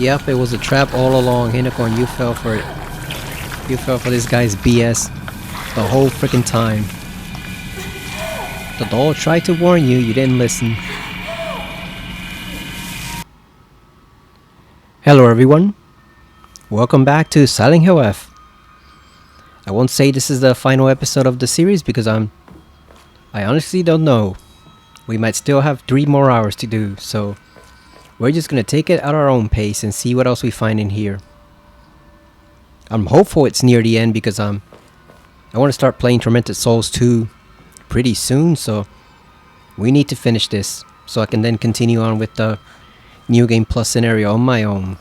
Yep, it was a trap all along, Hinako, and you fell for it. You fell for this guy's BS the whole freaking time. The doll tried to warn you, you didn't listen. Hello everyone, welcome back to Silent Hill F. I won't say this is the final episode of the series because I honestly don't know. We might still have 3 more hours to do, so we're just gonna take it at our own pace and see what else we find in here. I'm hopeful it's near the end because I want to start playing Tormented Souls 2 pretty soon, so we need to finish this so I can then continue on with the New Game Plus scenario on my own.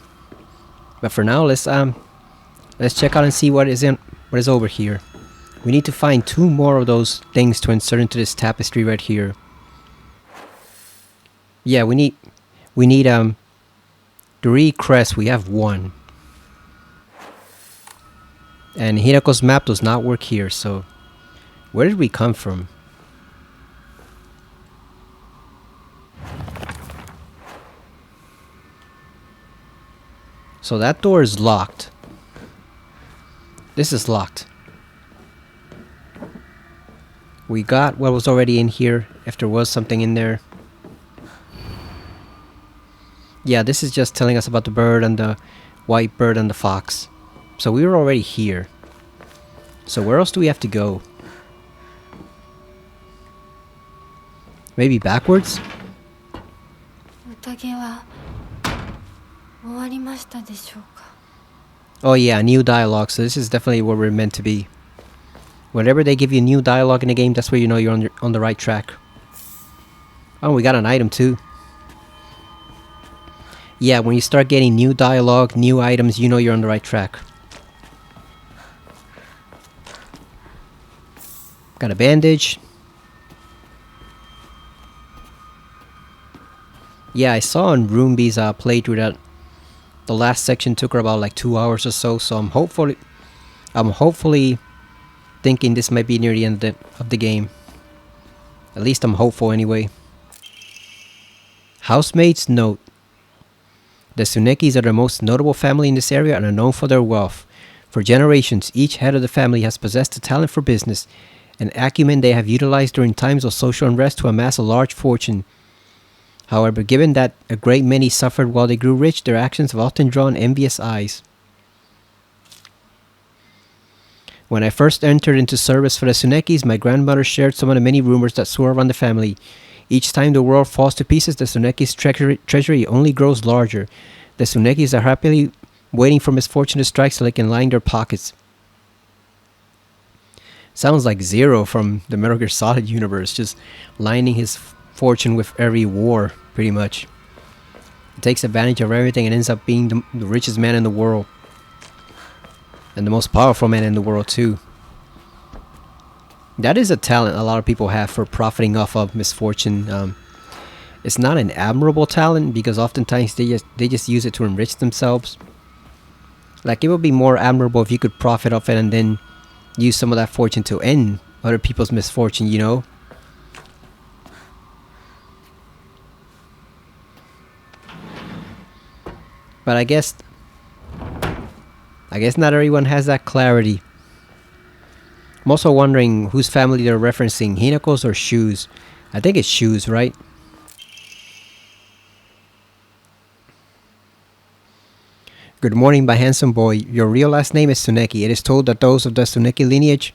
But for now, let's check out and see what is over here. We need to find 2 more of those things to insert into this tapestry right here. Yeah, we need 3 crests. We have 1. And Hinako's map does not work here, so where did we come from? So that door is locked. This is locked. We got what was already in here, if there was something in there. Yeah, this is just telling us about the bird and the white bird and the fox. So we were already here. So where else do we have to go? Maybe backwards? Oh yeah, new dialogue. So this is definitely where we're meant to be. Whenever they give you new dialogue in the game, that's where you know you're on the right track. Oh, we got an item too. Yeah, when you start getting new dialogue, new items, you know you're on the right track. Got a bandage. Yeah, I saw on Roombee's playthrough that the last section took her about like 2 hours or so. So I'm hopefully thinking this might be near the end of the game. At least I'm hopeful anyway. Housemaid's note. The Tsunekis are the most notable family in this area and are known for their wealth. For generations, each head of the family has possessed a talent for business, an acumen they have utilized during times of social unrest to amass a large fortune. However, given that a great many suffered while they grew rich, their actions have often drawn envious eyes. When I first entered into service for the Tsunekis, my grandmother shared some of the many rumors that swirl around the family. Each time the world falls to pieces, the Tsuneki's treasury only grows larger. The Tsunekis are happily waiting for misfortune to strike so they can line their pockets. Sounds like Zero from the Metal Gear Solid universe, just lining his fortune with every war, pretty much. He takes advantage of everything and ends up being the richest man in the world. And the most powerful man in the world too. That is a talent a lot of people have for profiting off of misfortune. It's not an admirable talent because oftentimes they just use it to enrich themselves. Like, it would be more admirable if you could profit off it and then use some of that fortune to end other people's misfortune, you know? But I guess not everyone has that clarity. I'm also wondering whose family they're referencing, Hinako's or Shu's. I think it's Shu's, right? Good morning, my handsome boy. Your real last name is Tsuneki. It is told that those of the Tsuneki lineage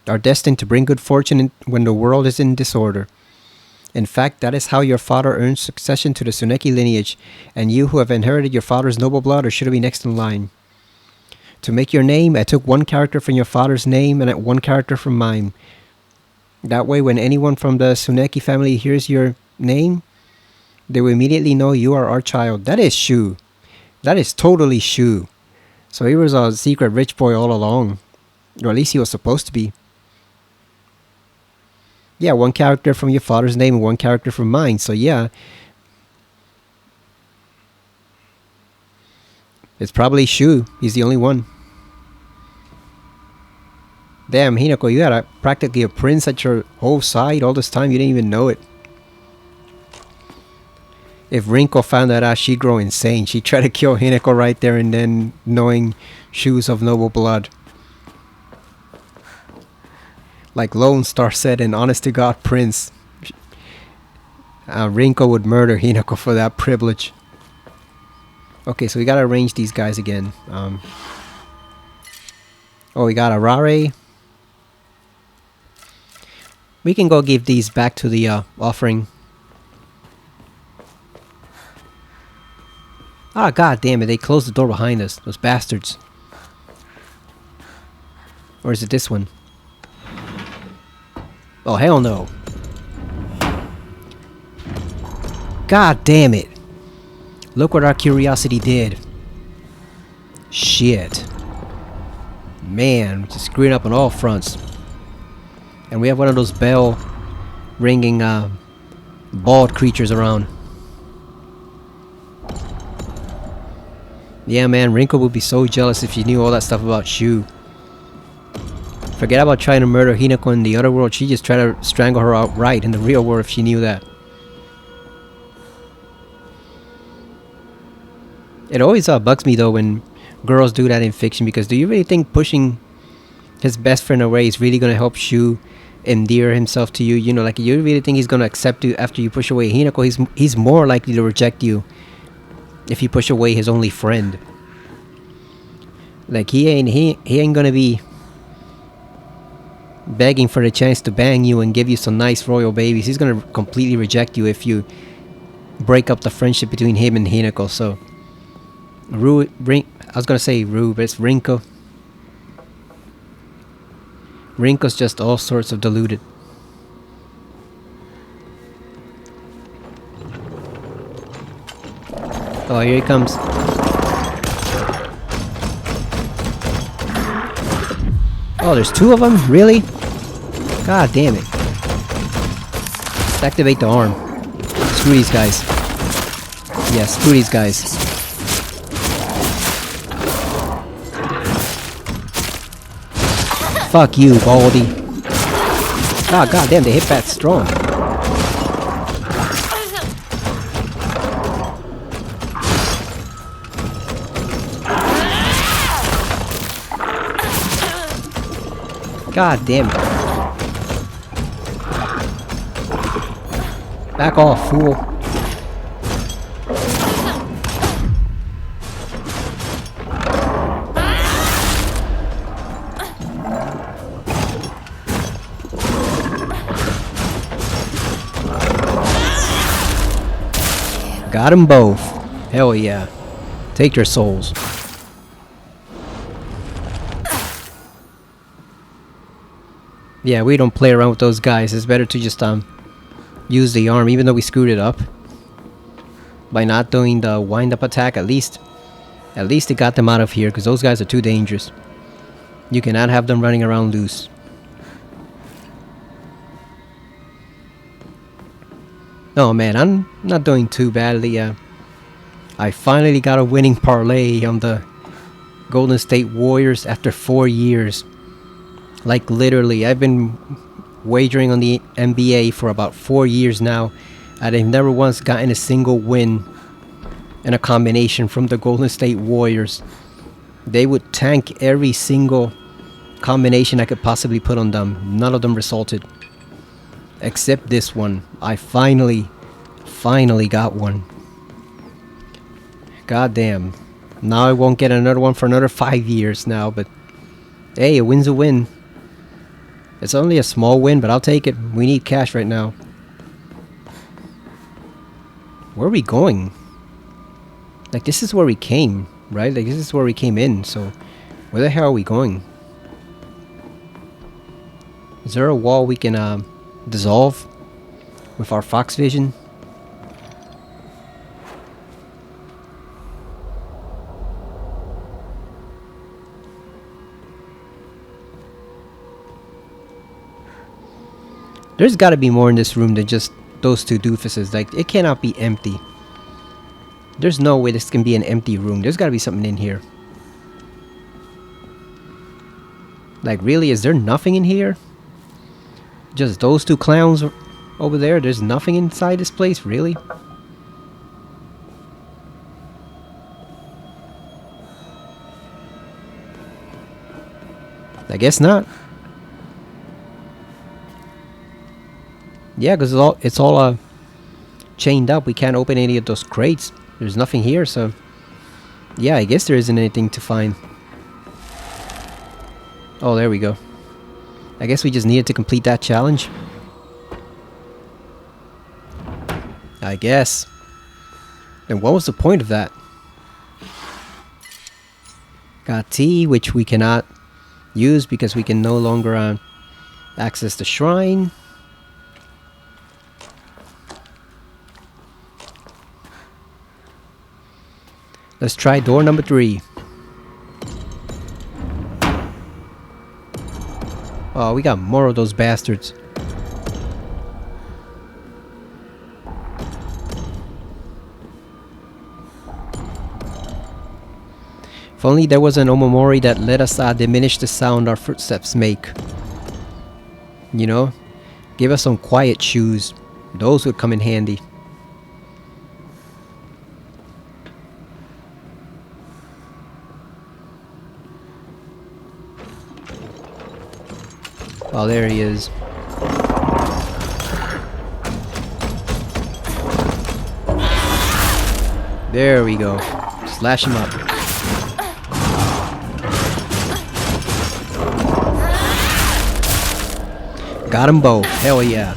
are destined to bring good fortune when the world is in disorder. In fact, that is how your father earned succession to the Tsuneki lineage, and you who have inherited your father's noble blood are sure to be next in line. To make your name, I took 1 character from your father's name and 1 character from mine. That way, when anyone from the Tsuneki family hears your name, they will immediately know you are our child. That is Shu. That is totally Shu. So he was a secret rich boy all along. Or at least he was supposed to be. Yeah, 1 character from your father's name and 1 character from mine. So yeah. It's probably Shu. He's the only one. Damn, Hinako, you had practically a prince at your whole side all this time. You didn't even know it. If Rinko found that out, she'd grow insane. She'd try to kill Hinako right there and then, knowing she was of noble blood. Like Lone Star said in Honest to God Prince, Rinko would murder Hinako for that privilege. Okay, so we gotta arrange these guys again. Oh, we got a Rare. We can go give these back to the offering. Ah, god damn it, they closed the door behind us, those bastards. Or is it this one? Oh, hell no. God damn it. Look what our curiosity did. Shit. Man, just screwing up on all fronts. And we have one of those bell ringing bald creatures around. Yeah, man, Rinko would be so jealous if she knew all that stuff about Shu. Forget about trying to murder Hinako in the other world. She just tried to strangle her outright in the real world if she knew that. It always bugs me though when girls do that in fiction, because do you really think pushing his best friend away is really going to help Shu endear himself to you? You know, like, you really think he's going to accept you after you push away Hinako? He's more likely to reject you if you push away his only friend. Like, he ain't gonna be begging for the chance to bang you and give you some nice royal babies. He's gonna completely reject you if you break up the friendship between him and Hinako. So I was gonna say Ru, but it's Rinko. Rinko's just all sorts of deluded. Oh, here he comes. Oh, there's two of them? Really? God damn it. Let's activate the arm. Screw these guys. Yeah, screw these guys. Fuck you, Baldy. Ah, god damn, they hit that strong. God damn it. Back off, fool. Got them both. Hell yeah. Take your souls. Yeah, we don't play around with those guys. It's better to just use the arm, even though we screwed it up by not doing the wind-up attack. At least it got them out of here, because those guys are too dangerous. You cannot have them running around loose. Oh man, I'm not doing too badly. I finally got a winning parlay on the Golden State Warriors after 4 years. Like, literally, I've been wagering on the NBA for about 4 years now, and I've never once gotten a single win in a combination from the Golden State Warriors. They would tank every single combination I could possibly put on them. None of them resulted. Except this one. I finally got one. God damn. Now I won't get another one for another 5 years now, but hey, a win's a win. It's only a small win, but I'll take it. We need cash right now. Where are we going? Like, this is where we came, right? Like, this is where we came in, so where the hell are we going? Is there a wall we can dissolve with our fox vision? There's got to be more in this room than just those two doofuses. Like, it cannot be empty. There's no way this can be an empty room. There's got to be something in here. Like, really? Is there nothing in here? Just those two clowns over there? There's nothing inside this place? Really? I guess not. Yeah, because it's all chained up. We can't open any of those crates. There's nothing here, so yeah, I guess there isn't anything to find. Oh, there we go. I guess we just needed to complete that challenge. I guess. And what was the point of that? Got tea, which we cannot use because we can no longer access the shrine. Let's try door number 3. Oh, we got more of those bastards. If only there was an omamori that let us diminish the sound our footsteps make. You know? Give us some quiet shoes. Those would come in handy. Oh, there he is. There we go. Slash him up. Got him both. Hell yeah.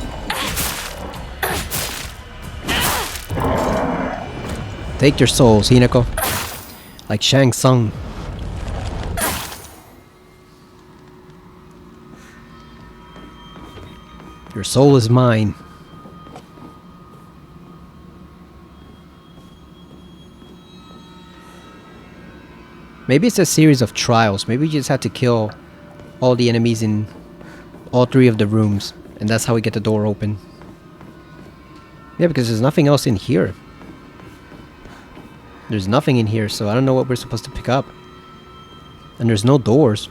Take your souls, Hinako. Like Shang Tsung. Your soul is mine. Maybe it's a series of trials. Maybe we just had to kill all the enemies in all 3 of the rooms. And that's how we get the door open. Yeah, because there's nothing else in here. There's nothing in here, so I don't know what we're supposed to pick up. And there's no doors.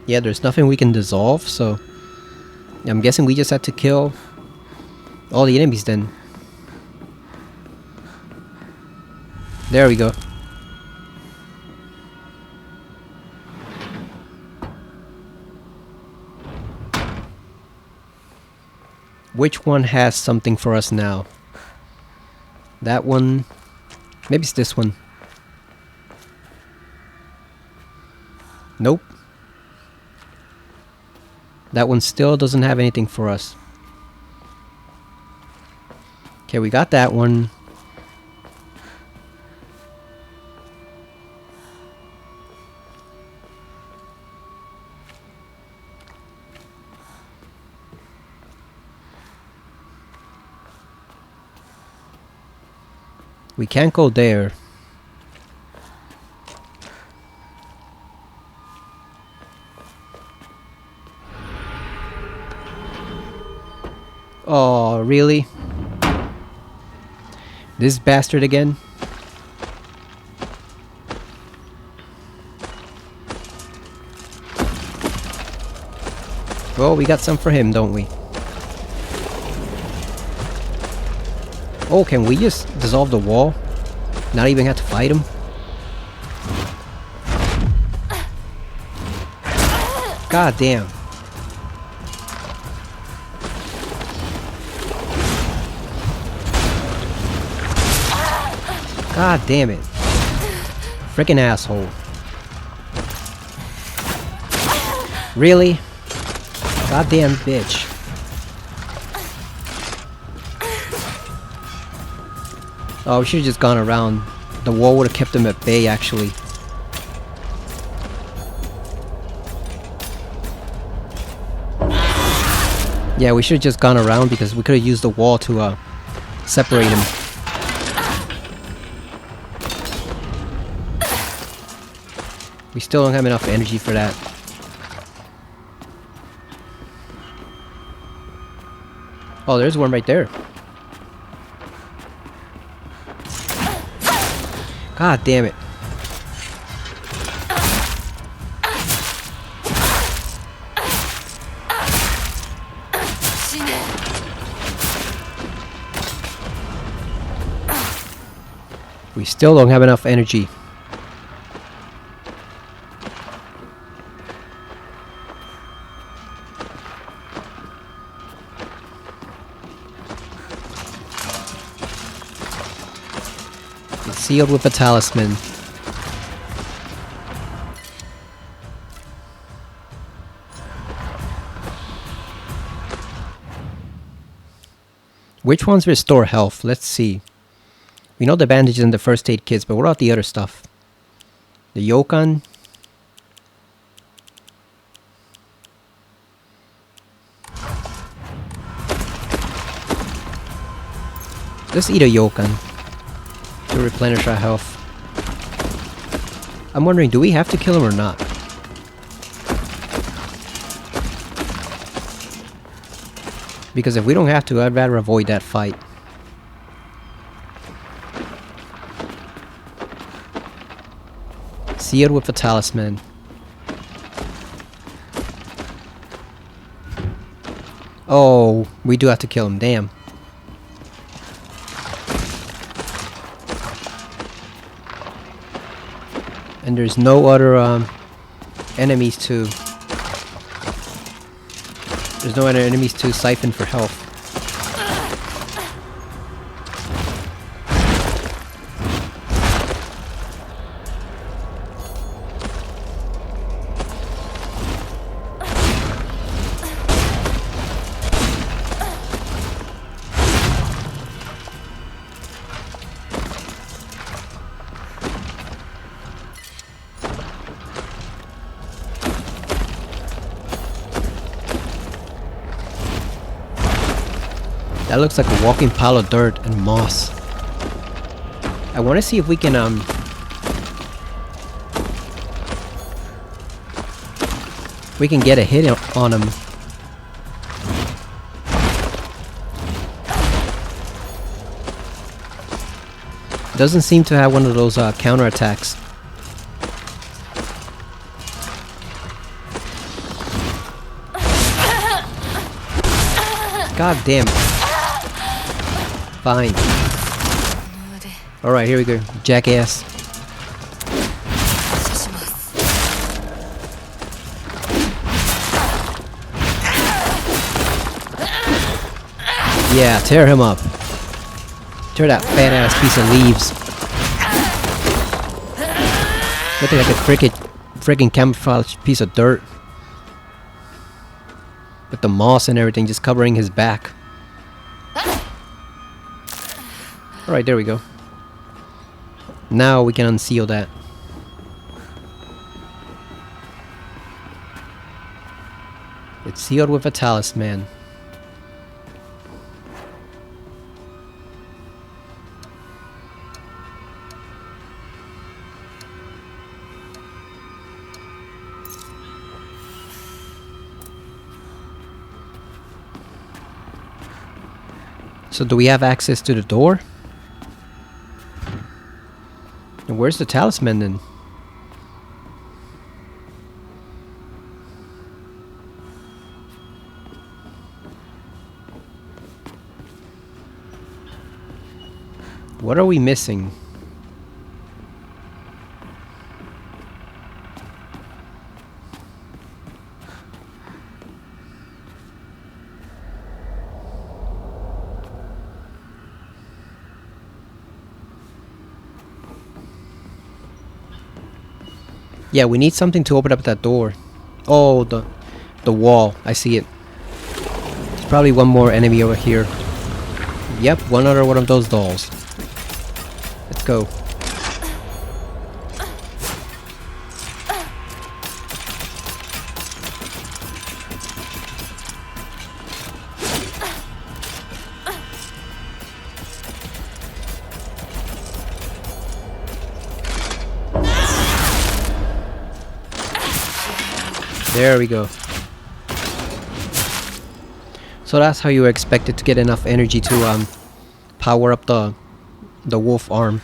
Yeah, there's nothing we can dissolve, so I'm guessing we just had to kill all the enemies then. There we go. Which one has something for us now? That one. Maybe it's this one. Nope. That one still doesn't have anything for us. Okay, we got that one. We can't go there. Oh, really? This bastard again? Well, we got some for him, don't we? Oh, can we just dissolve the wall? Not even have to fight him? God damn. God damn it. Frickin' asshole. Really? Goddamn bitch. Oh, we should have just gone around. The wall would have kept them at bay, actually. Yeah, we should have just gone around because we could have used the wall to separate him. We still don't have enough energy for that. Oh, there's one right there. God damn it. We still don't have enough energy. Sealed with a talisman. Which ones restore health? Let's see. We know the bandages and the first aid kits, but what about the other stuff? The Yokan. Let's eat a Yokan to replenish our health. I'm wondering, do we have to kill him or not? Because if we don't have to, I'd rather avoid that fight. Sealed with a talisman. Oh, we do have to kill him, damn. And there's no other enemies to... There's no other enemies to siphon for health. That looks like a walking pile of dirt and moss. I want to see if we can get a hit on him. Doesn't seem to have one of those counterattacks. God damn it. Fine. Alright, here we go. Jackass. Yeah, tear him up. Tear that fat ass piece of leaves. Looking like a freaking camouflage piece of dirt. With the moss and everything just covering his back. Alright, there we go. Now we can unseal that. It's sealed with a talisman. So do we have access to the door? And where's the talisman then? What are we missing? Yeah, we need something to open up that door. Oh, the wall. I see it. There's probably one more enemy over here. Yep, one other one of those dolls. Let's go. There we go. So that's how you expect it to get enough energy to power up the wolf arm,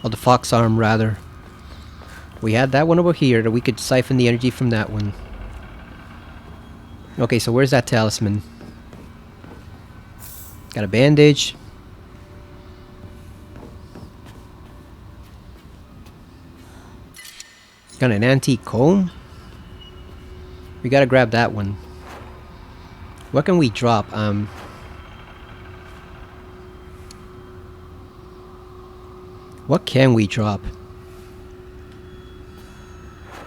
or the fox arm rather. We had that one over here that we could siphon the energy from that one. Okay, so where's that talisman? Got a bandage. Got an antique comb. We gotta grab that one. What can we drop? What What can we drop?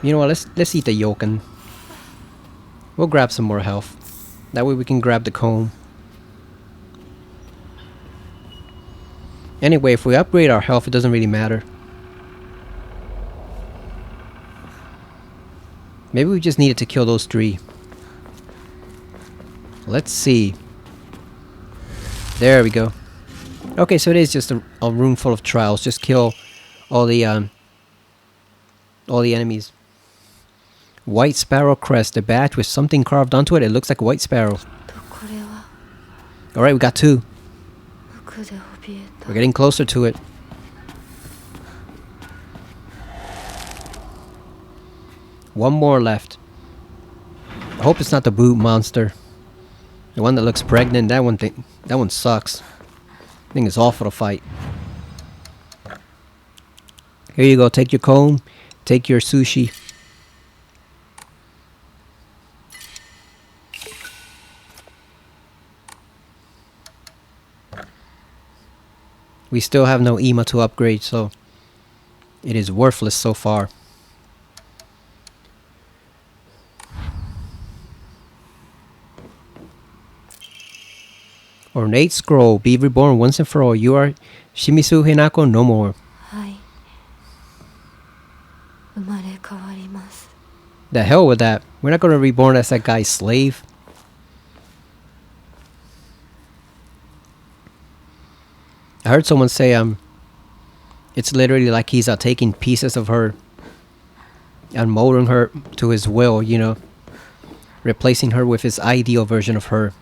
You know what? Let's eat the yolk and we'll grab some more health. That way we can grab the comb. Anyway, if we upgrade our health, it doesn't really matter. Maybe we just needed to kill those 3. Let's see. There we go. Okay, so it is just a room full of trials. Just kill all the enemies. White sparrow crest, a badge with something carved onto it. It looks like a white sparrow. Alright, we got 2. We're getting closer to it. One more left. I hope it's not the boot monster. The one that looks pregnant. That one sucks. I think it's awful to fight. Here you go. Take your comb. Take your sushi. We still have no Ima to upgrade, so it is worthless so far. Ornate scroll. Be reborn once and for all. You are Shimizu Hinako no more. The hell with that. We're not gonna reborn as that guy's slave. I heard someone say it's literally like he's taking pieces of her and molding her to his will, you know, replacing her with his ideal version of her.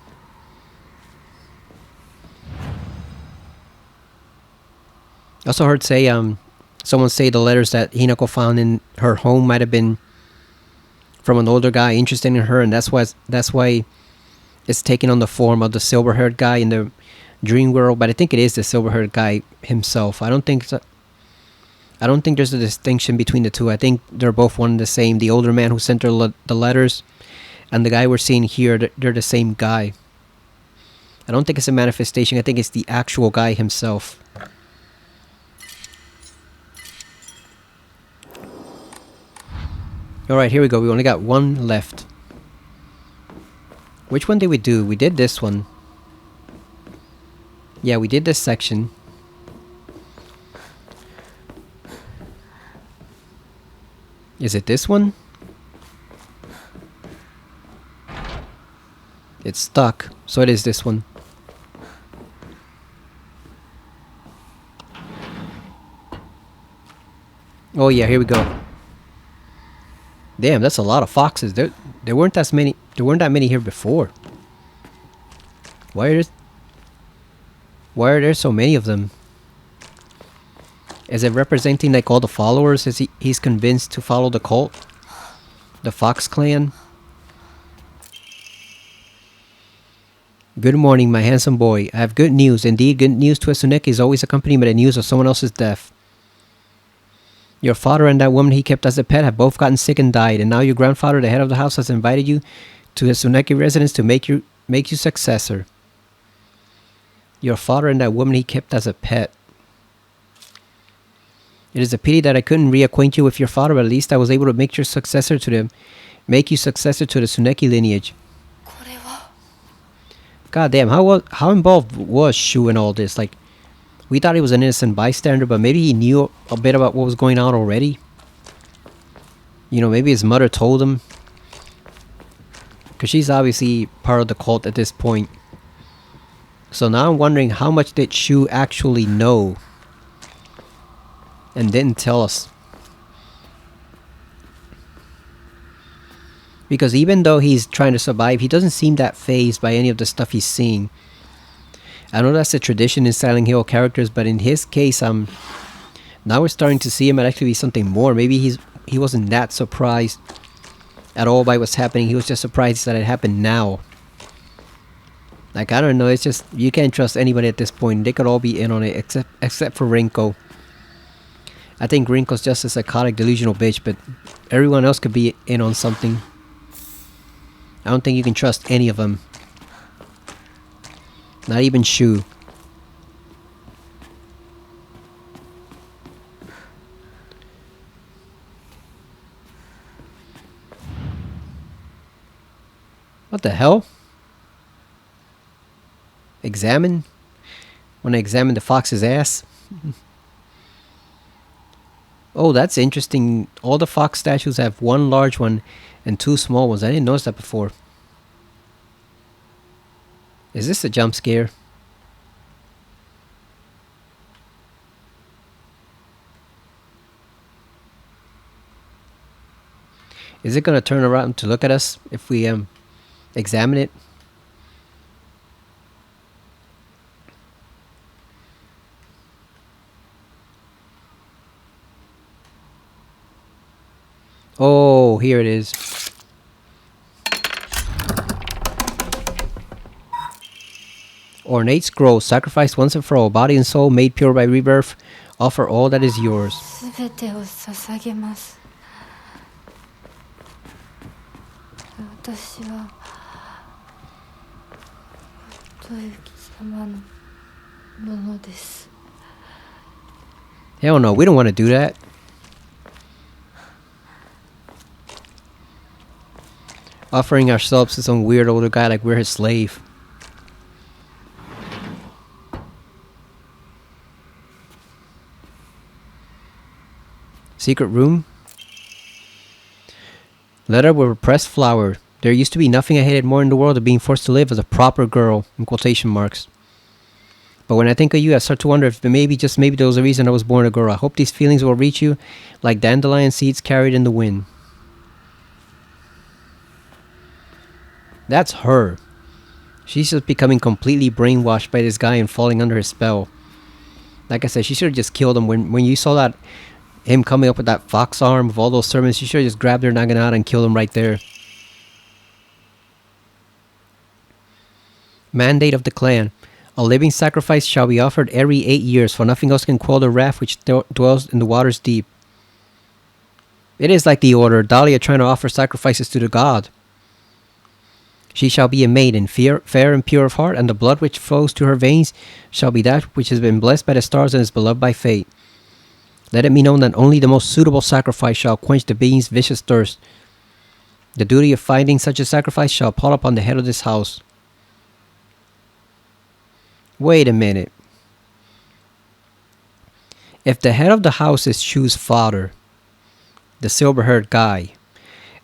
I also heard say someone say the letters that Hinako found in her home might have been from an older guy interested in her, and that's why it's taking on the form of the silver-haired guy in the dream world. But I think it is the silver-haired guy himself. I don't think there's a distinction between the two. I think they're both one and the same. The older man who sent her the letters and the guy we're seeing here, they're the same guy. I don't think it's a manifestation. I think it's the actual guy himself. Alright, here we go. We only got 1 left. Which one did we do? We did this one. Yeah, we did this section. Is it this one? It's stuck, so it is this one. Oh yeah, here we go. Damn, that's a lot of foxes. There weren't that many. There weren't that many here before. Why are there so many of them? Is it representing like all the followers? He's convinced to follow the cult, the Fox Clan? Good morning, my handsome boy. I have good news. Indeed, good news to a Tsuneki is always accompanied by the news of someone else's death. Your father and that woman he kept as a pet have both gotten sick and died, and now your grandfather, the head of the house, has invited you to his Tsuneki residence to make you successor. Your father and that woman he kept as a pet. It is a pity that I couldn't reacquaint you with your father, but at least I was able to make you successor to the Tsuneki lineage. God damn, how involved was Shu in all this? Like, we thought he was an innocent bystander, but maybe he knew a bit about what was going on already. You know, maybe his mother told him. Because she's obviously part of the cult at this point. So now I'm wondering, how much did Shu actually know and didn't tell us? Because even though he's trying to survive, he doesn't seem that fazed by any of the stuff he's seeing. I know that's a tradition in Silent Hill characters, but in his case, now we're starting to see him actually be something more. Maybe he wasn't that surprised at all by what's happening. He was just surprised that it happened now. Like, I don't know, it's just, you can't trust anybody at this point. They could all be in on it, except for Rinko. I think Rinko's just a psychotic, delusional bitch, but everyone else could be in on something. I don't think you can trust any of them. Not even Shu. What the hell? Examine? Want to examine the fox's ass? Oh, that's interesting. All the fox statues have one large one and two small ones. I didn't notice that before. Is this a jump scare? Is it gonna turn around to look at us if we examine it? Oh, here it is. Ornate scroll, sacrificed once and for all, body and soul made pure by rebirth. Offer all that is yours. 全てを捧げます。私はとゆき様のものです。 Hell no, we don't want to do that. Offering ourselves to some weird older guy like we're his slave. Secret room. Letter with repressed flower. There used to be nothing I hated more in the world than being forced to live as a proper girl, in quotation marks. But when I think of you, I start to wonder if maybe, just maybe, there was a reason I was born a girl. I hope these feelings will reach you like dandelion seeds carried in the wind. That's her. She's just becoming completely brainwashed by this guy and falling under his spell. Like I said, she should have just killed him. When you saw that, him coming up with that fox arm with all those sermons, she should have just grabbed her naginata and killed him right there. Mandate of the clan. A living sacrifice shall be offered every 8 years, for nothing else can quell the wrath which dwells in the waters deep. It is like the order, Dahlia trying to offer sacrifices to the god. She shall be a maiden, fair and pure of heart, and the blood which flows to her veins shall be that which has been blessed by the stars and is beloved by fate. Let it be known that only the most suitable sacrifice shall quench the being's vicious thirst. The duty of finding such a sacrifice shall fall upon the head of this house. Wait a minute. If the head of the house is Shu's father, the silver-haired guy,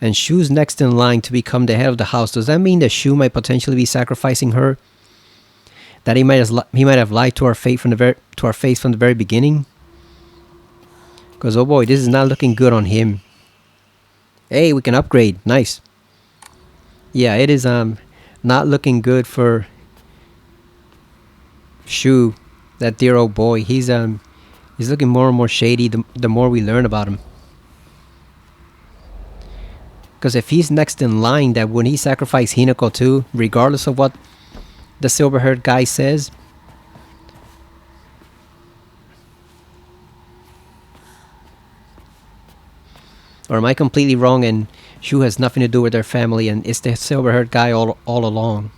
and Shu's next in line to become the head of the house, does that mean that Shu might potentially be sacrificing her? That he might have lied to our face from the very beginning? Because oh boy, this is not looking good on him. Hey, we can upgrade. Nice. Yeah, it is not looking good for Shu, that dear old boy. He's looking more and more shady the more we learn about him. Because if he's next in line, that when he sacrificed Hinako too, regardless of what the silver-haired guy says. Or am I completely wrong and Shu has nothing to do with their family and it's the silver-haired guy all along?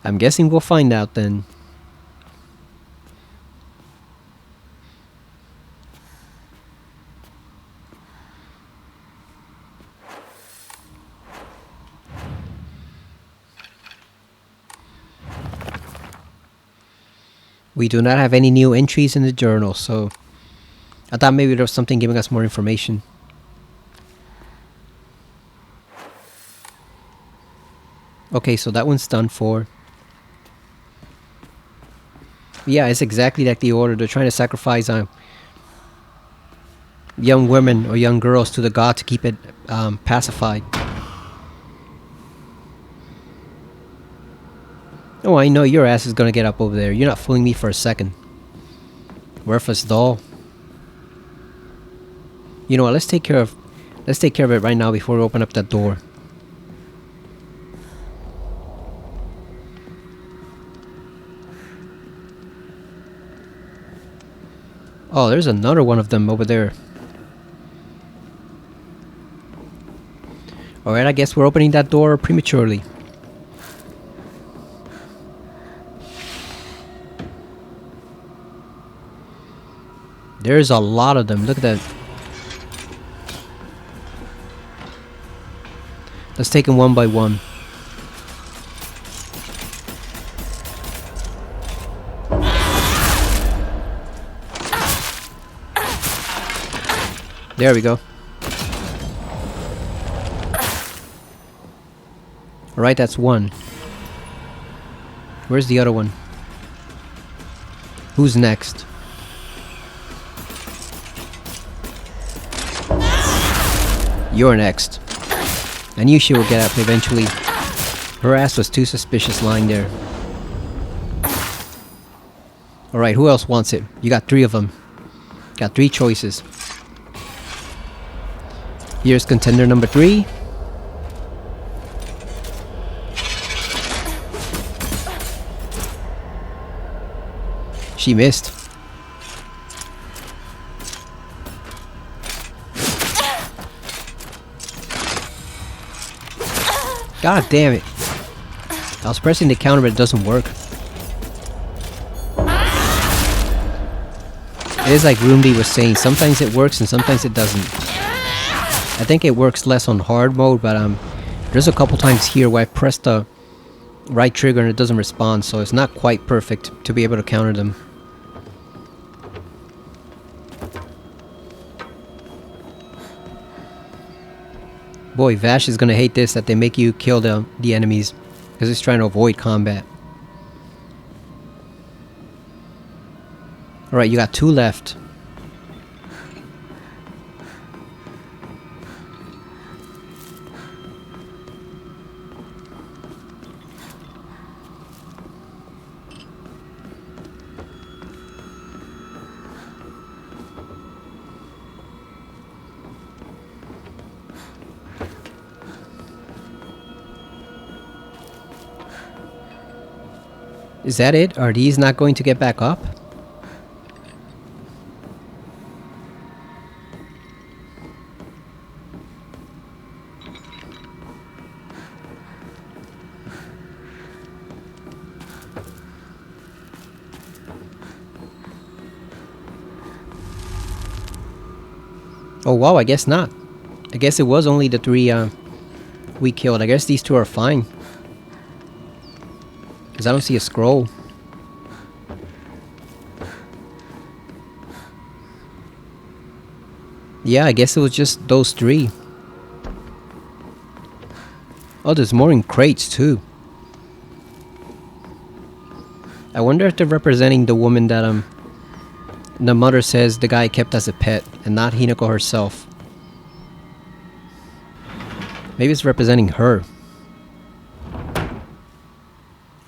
I'm guessing we'll find out then. We do not have any new entries in the journal, so I thought maybe there was something giving us more information. Okay, so that one's done for. Yeah, it's exactly like the order. They're trying to sacrifice young women or young girls to the god to keep it pacified. Oh, I know your ass is gonna get up over there. You're not fooling me for a second. Worthless doll. You know what? Let's take care of it right now before we open up that door. Oh, there's another one of them over there. Alright, I guess we're opening that door prematurely. There's a lot of them. Look at that. Let's take them one by one. There we go. Alright, that's one. Where's the other one? Who's next? You're next. I knew she would get up eventually. Her ass was too suspicious lying there. Alright, who else wants it? You got 3 of them. Got 3 choices. Here's contender number 3. She missed. God damn it. I was pressing the counter but it doesn't work. It is like Roomby was saying, sometimes it works and sometimes it doesn't. I think it works less on hard mode, but there's a couple times here where I pressed the right trigger and it doesn't respond, so it's not quite perfect to be able to counter them. Boy, Vash is gonna hate this, that they make you kill the enemies, because it's trying to avoid combat. Alright, you got 2 left. Is that it? Are these not going to get back up? Oh wow, I guess not. I guess it was only the 3 we killed. I guess these 2 are fine. Because I don't see a scroll. Yeah, I guess it was just those 3. Oh, there's more in crates too. I wonder if they're representing the woman that the mother says the guy kept as a pet, and not Hinako herself. Maybe it's representing her.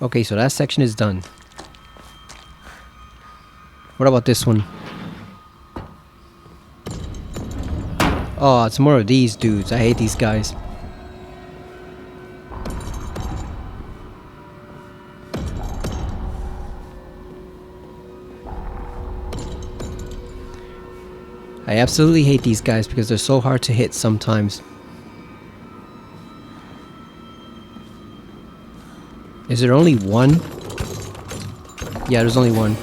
Okay, so that section is done. What about this one? Oh, it's more of these dudes. I hate these guys. I absolutely hate these guys because they're so hard to hit sometimes. Is there only one? Yeah, there's only one.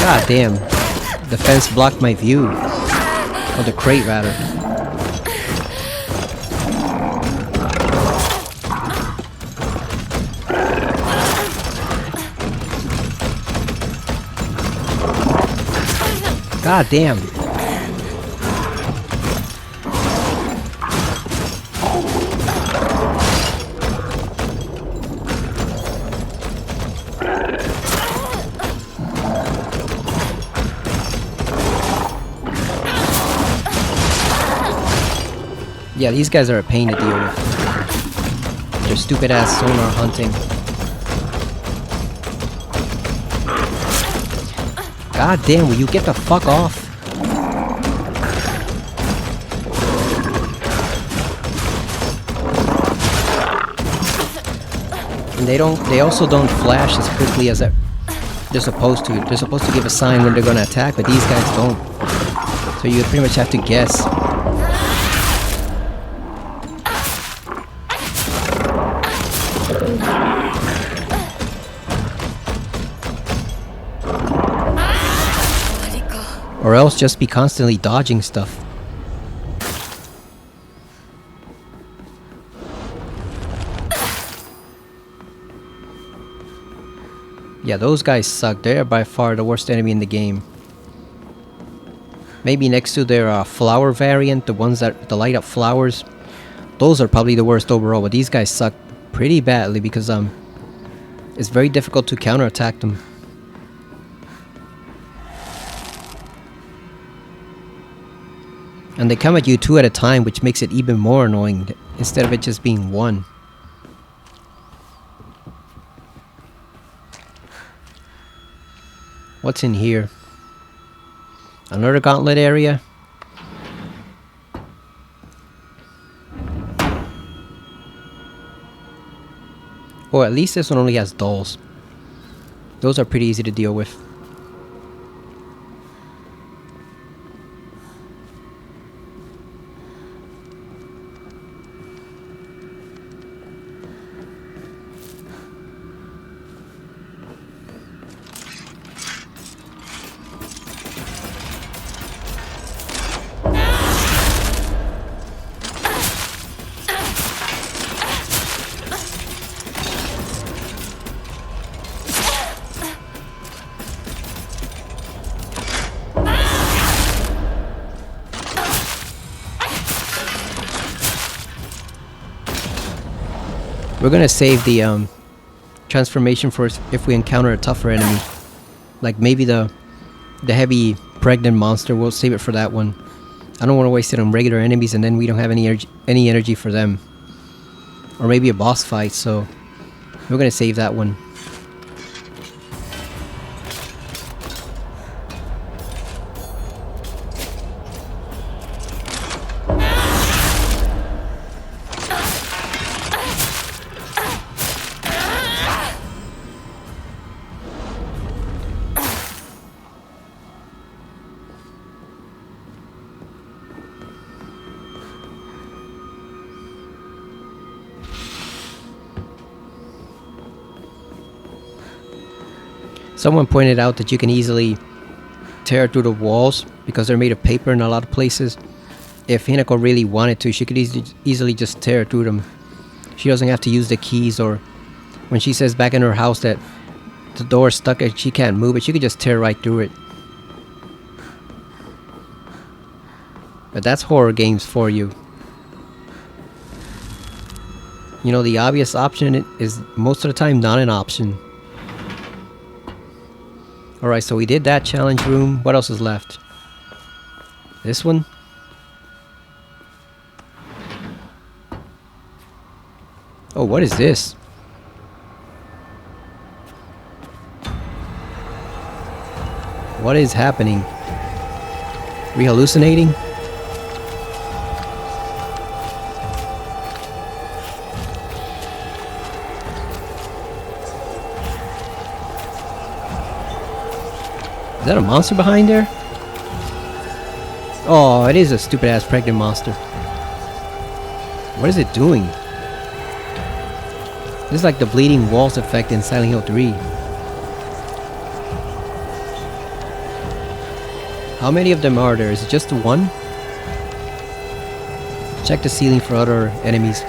God damn. The fence blocked my view. Or the crate, rather. God damn. Yeah, these guys are a pain to deal with. Their stupid ass sonar hunting. God damn, will you get the fuck off? And they also don't flash as quickly as they're supposed to. They're supposed to give a sign when they're gonna attack, but these guys don't. So you pretty much have to guess. Or else just be constantly dodging stuff. Yeah, those guys suck. They're by far the worst enemy in the game. Maybe next to their flower variant, the ones that light up flowers. Those are probably the worst overall, but these guys suck pretty badly because it's very difficult to counterattack them. And they come at you 2 at a time, which makes it even more annoying instead of it just being 1. What's in here? Another gauntlet area? Or at least this one only has dolls. Those are pretty easy to deal with. We're gonna save the transformation for if we encounter a tougher enemy. Like maybe the heavy pregnant monster, we'll save it for that one. I don't want to waste it on regular enemies and then we don't have any energy for them. Or maybe a boss fight, so we're gonna save that one. Someone pointed out that you can easily tear through the walls because they're made of paper in a lot of places. If Hinako really wanted to, she could easily just tear through them. She doesn't have to use the keys, or when she says back in her house that the door is stuck and she can't move it, she could just tear right through it. But that's horror games for you. You know, the obvious option is most of the time not an option. Alright, so we did that challenge room. What else is left? This one? Oh, what is this? What is happening? We hallucinating? Is that a monster behind there? Oh, it is a stupid ass pregnant monster. What is it doing? This is like the bleeding walls effect in Silent Hill 3. How many of them are there? Is it just the one? Check the ceiling for other enemies.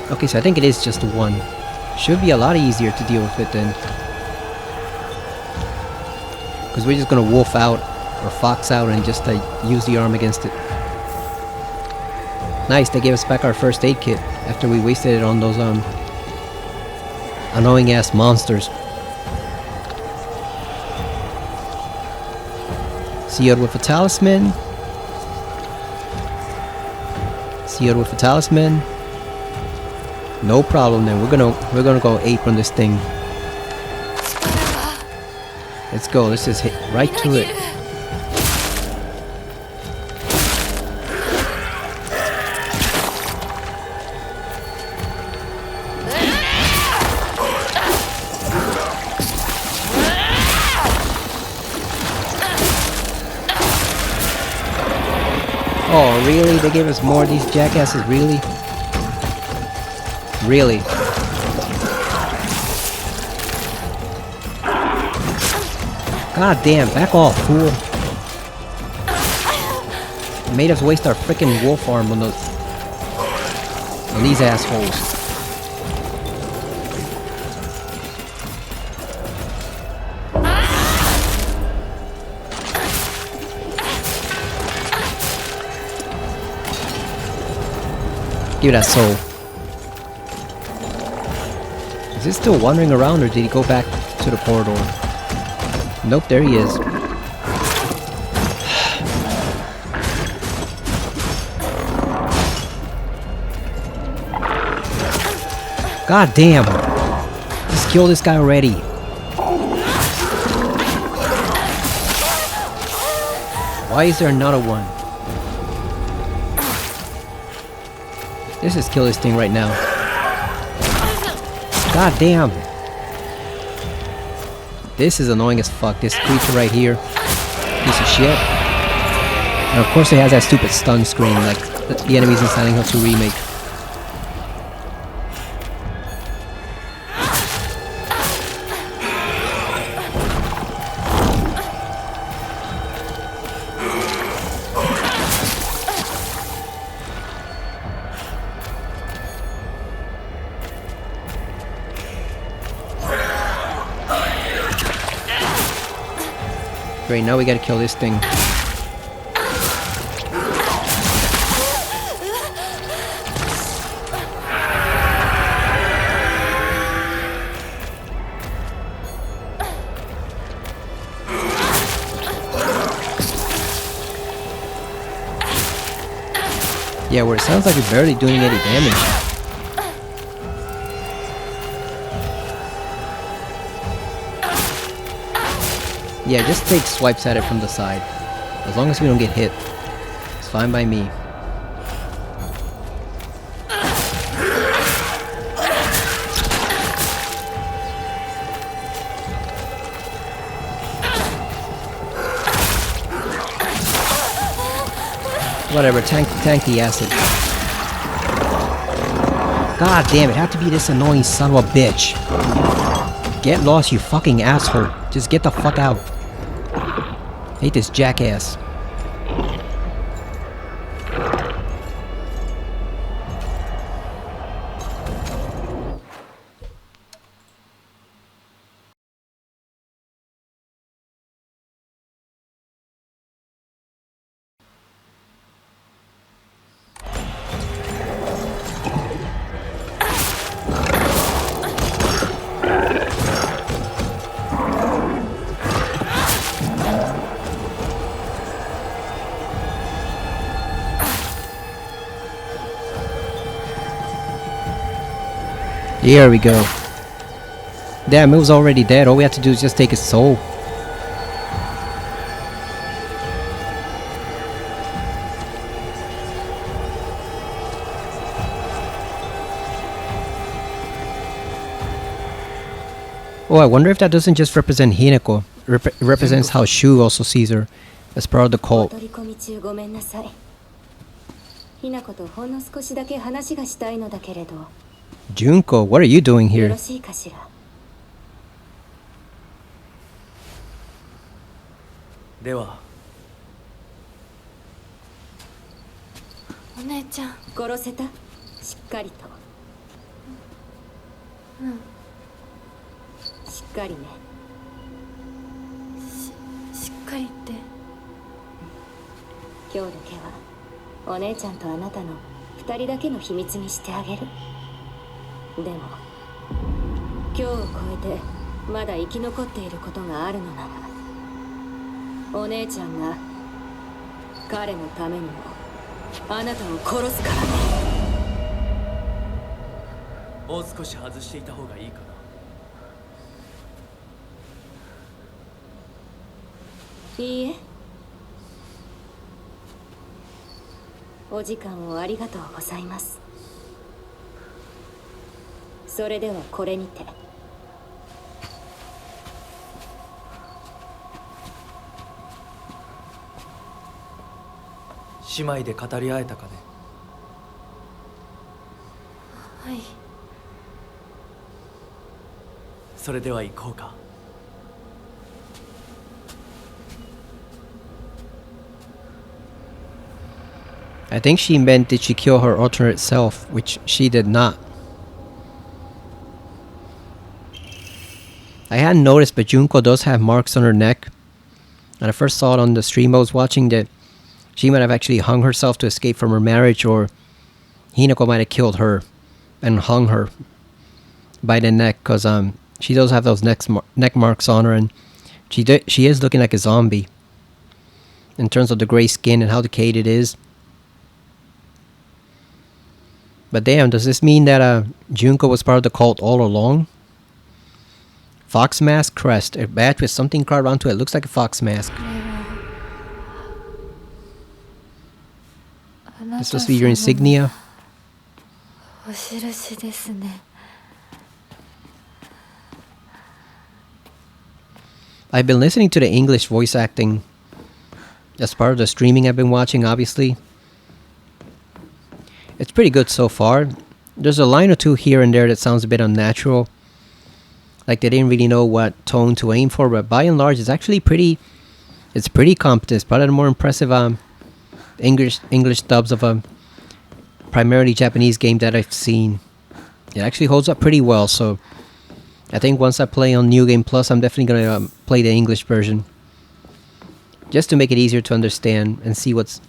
Okay, so I think it is just the one. Should be a lot easier to deal with it then. Because we're just gonna wolf out or fox out and just use the arm against it. Nice, they gave us back our first aid kit after we wasted it on those annoying ass monsters. Sealed with a talisman. Sealed with a talisman. No problem then. We're gonna go ape on this thing. Let's go. Let's just hit right to it. Oh, really? They gave us more of these jackasses? Really? Really? God damn, back off, fool. Made us waste our freaking wolf arm on these assholes. Give that soul. Is he still wandering around or did he go back to the corridor? Nope, there he is. God damn! Just kill this guy already. Why is there another one? Let's just kill this thing right now. God damn! This is annoying as fuck. This creature right here. Piece of shit. And of course it has that stupid stun screen like the enemies in Silent Hill 2 Remake. Great, now we gotta kill this thing. Yeah, where it sounds like we're barely doing any damage. Yeah, just take swipes at it from the side. As long as we don't get hit, it's fine by me. Whatever, tank the acid. God damn it, had to be this annoying son of a bitch. Get lost, you fucking asshole. Just get the fuck out. Hate this jackass. Here we go. Damn, it was already dead. All we have to do is just take his soul. Oh, I wonder if that doesn't just represent Hinako. Represents how Shu also sees her as part of the cult. ひなことほんの少しだけ話がしたいのだけれど。 Junko, what are you doing here? よろしいかしら。では。お姉ちゃん、殺せた？しっかりと。うん。しっかりね。しっかりって。今日だけはお姉ちゃんとあなたの2人だけの秘密にしてあげる。でも今日を超えてまだ生き残っていることがあるのなら、お姉ちゃんが彼のためにもあなたを殺すからね。もう少し外していた方がいいかな。いいえ。お時間をありがとうございます。それではこれにて。姉妹で語り合えたかね。はい。それでは行こうか。I think she meant did she kill her alternate self, which she did not. I hadn't noticed, but Junko does have marks on her neck. And I first saw it on the stream I was watching that she might have actually hung herself to escape from her marriage, or Hinako might have killed her and hung her by the neck, because she does have those neck marks on her, and she is looking like a zombie in terms of the gray skin and how decayed it is. But damn, does this mean that Junko was part of the cult all along? Fox mask crest, a badge with something carved onto it. Looks like a fox mask. This is supposed to be your insignia. I've been listening to the English voice acting as part of the streaming I've been watching, obviously. It's pretty good so far. There's a line or two here and there that sounds a bit unnatural. Like they didn't really know what tone to aim for, but by and large it's actually pretty competent. It's probably the more impressive English dubs of a primarily Japanese game that I've seen. It actually holds up pretty well, so I think once I play on New Game Plus, I'm definitely going to play the English version. Just to make it easier to understand and see what's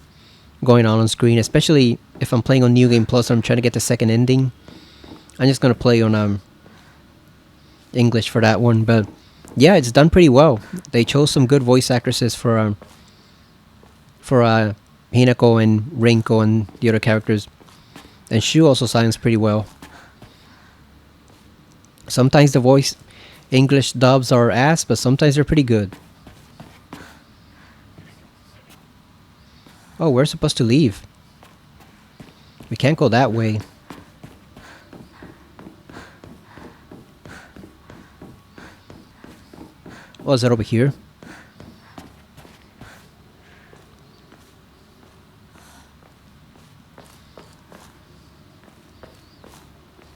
going on screen, especially if I'm playing on New Game Plus and I'm trying to get the second ending. I'm just going to play on English for that one, but yeah, it's done pretty well. They chose some good voice actresses for Hinako and Rinko and the other characters, and Shu also sounds pretty well. Sometimes the voice English dubs are ass, but sometimes they're pretty good. Oh, we're supposed to leave. We can't go that way. Oh, is that over here?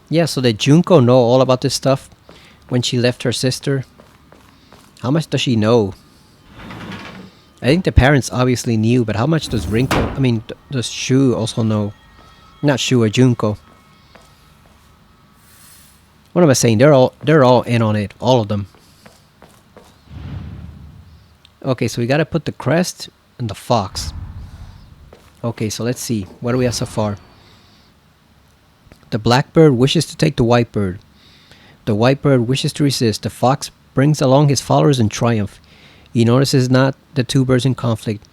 Yeah, so did Junko know all about this stuff when she left her sister? How much does she know? I think the parents obviously knew, but how much does does Shu also know? Not Shu, or Junko. What am I saying? They're all in on it, all of them. Okay, so we gotta put the crest and the fox. Okay, so let's see. What do we have so far? The blackbird wishes to take the white bird. The white bird wishes to resist. The fox brings along his followers in triumph. He notices not the two birds in conflict.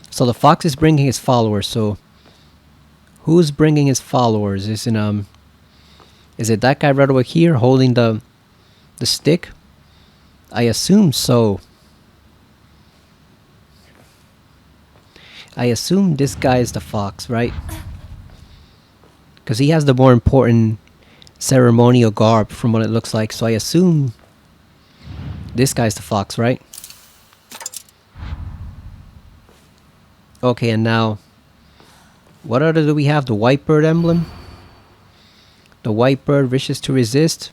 So the fox is bringing his followers. So who's bringing his followers? Is it that guy right over here holding the stick? I assume so. I assume this guy is the fox, right? Because he has the more important ceremonial garb from what it looks like. So I assume this guy's the fox, right? Okay, and now what other do we have? The white bird emblem. The white bird wishes to resist.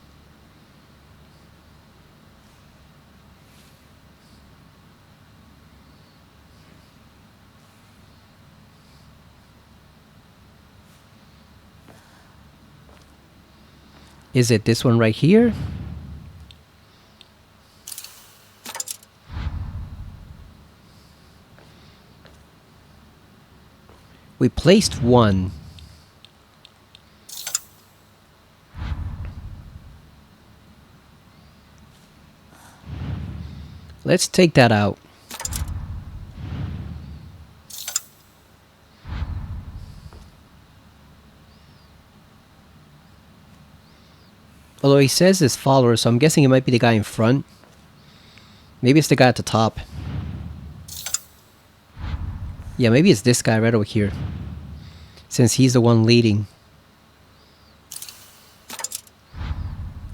Is it this one right here? We placed one. Let's take that out. Although he says his followers, so I'm guessing it might be the guy in front. Maybe it's the guy at the top. Yeah, maybe it's this guy right over here, since he's the one leading.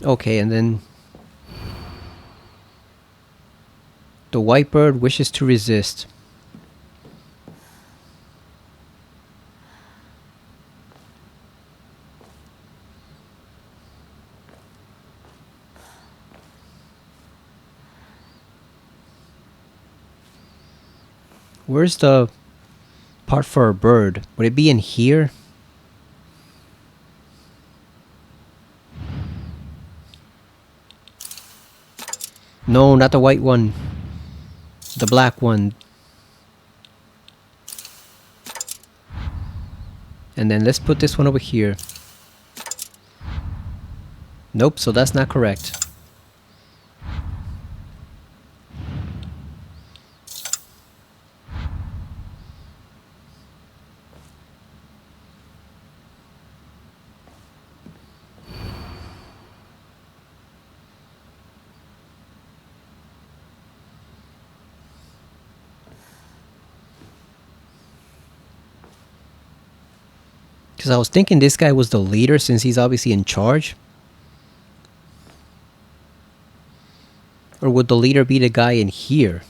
Okay, and then the white bird wishes to resist. Where's Part for a bird. Would it be in here? No, not the white one. The black one. And then let's put this one over here. Nope, so that's not correct. Because I was thinking this guy was the leader since he's obviously in charge. Or would the leader be the guy in here?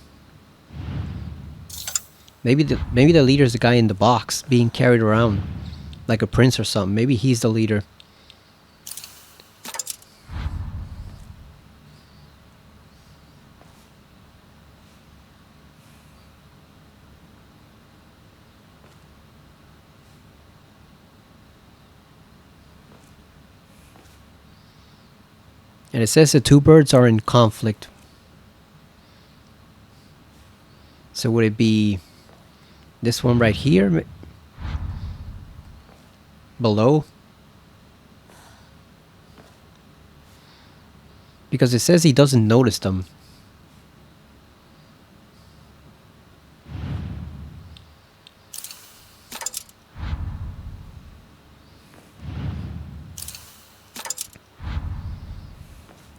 Maybe the leader is the guy in the box being carried around like a prince or something. Maybe he's the leader. And it says the two birds are in conflict. So would it be this one right here? Below? Because it says he doesn't notice them.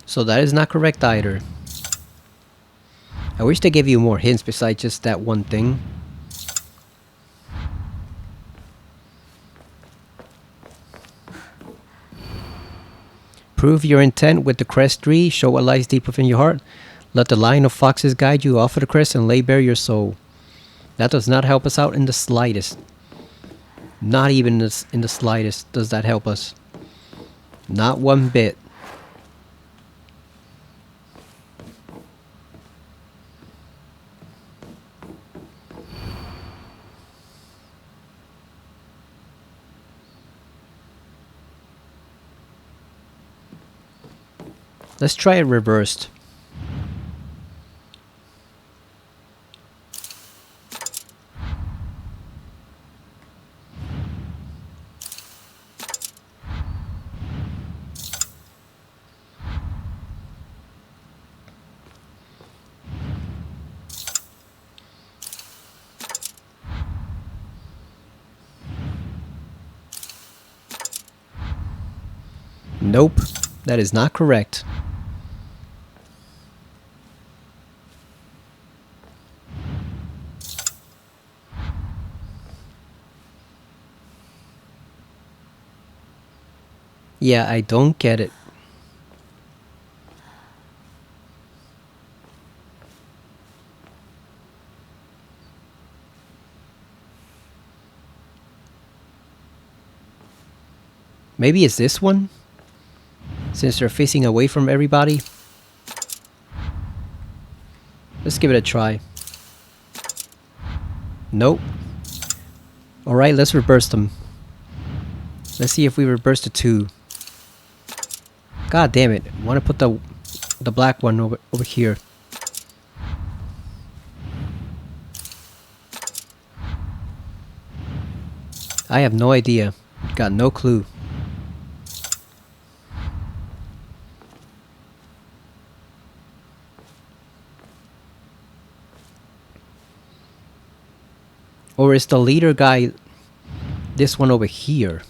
So that is not correct either. I wish they gave you more hints besides just that one thing. Prove your intent with the crest tree. Show what lies deep within your heart. Let the line of foxes guide you. Offer the crest and lay bare your soul. That does not help us out in the slightest. Not even in the slightest does that help us. Not one bit. Let's try it reversed. Nope, that is not correct. Yeah, I don't get it. Maybe it's this one? Since they're facing away from everybody. Let's give it a try. Nope. Alright, let's reverse them. Let's see if we reverse the two. God damn it. I want to put the black one over here. I have no idea. Got no clue. Or is the leader guy this one over here?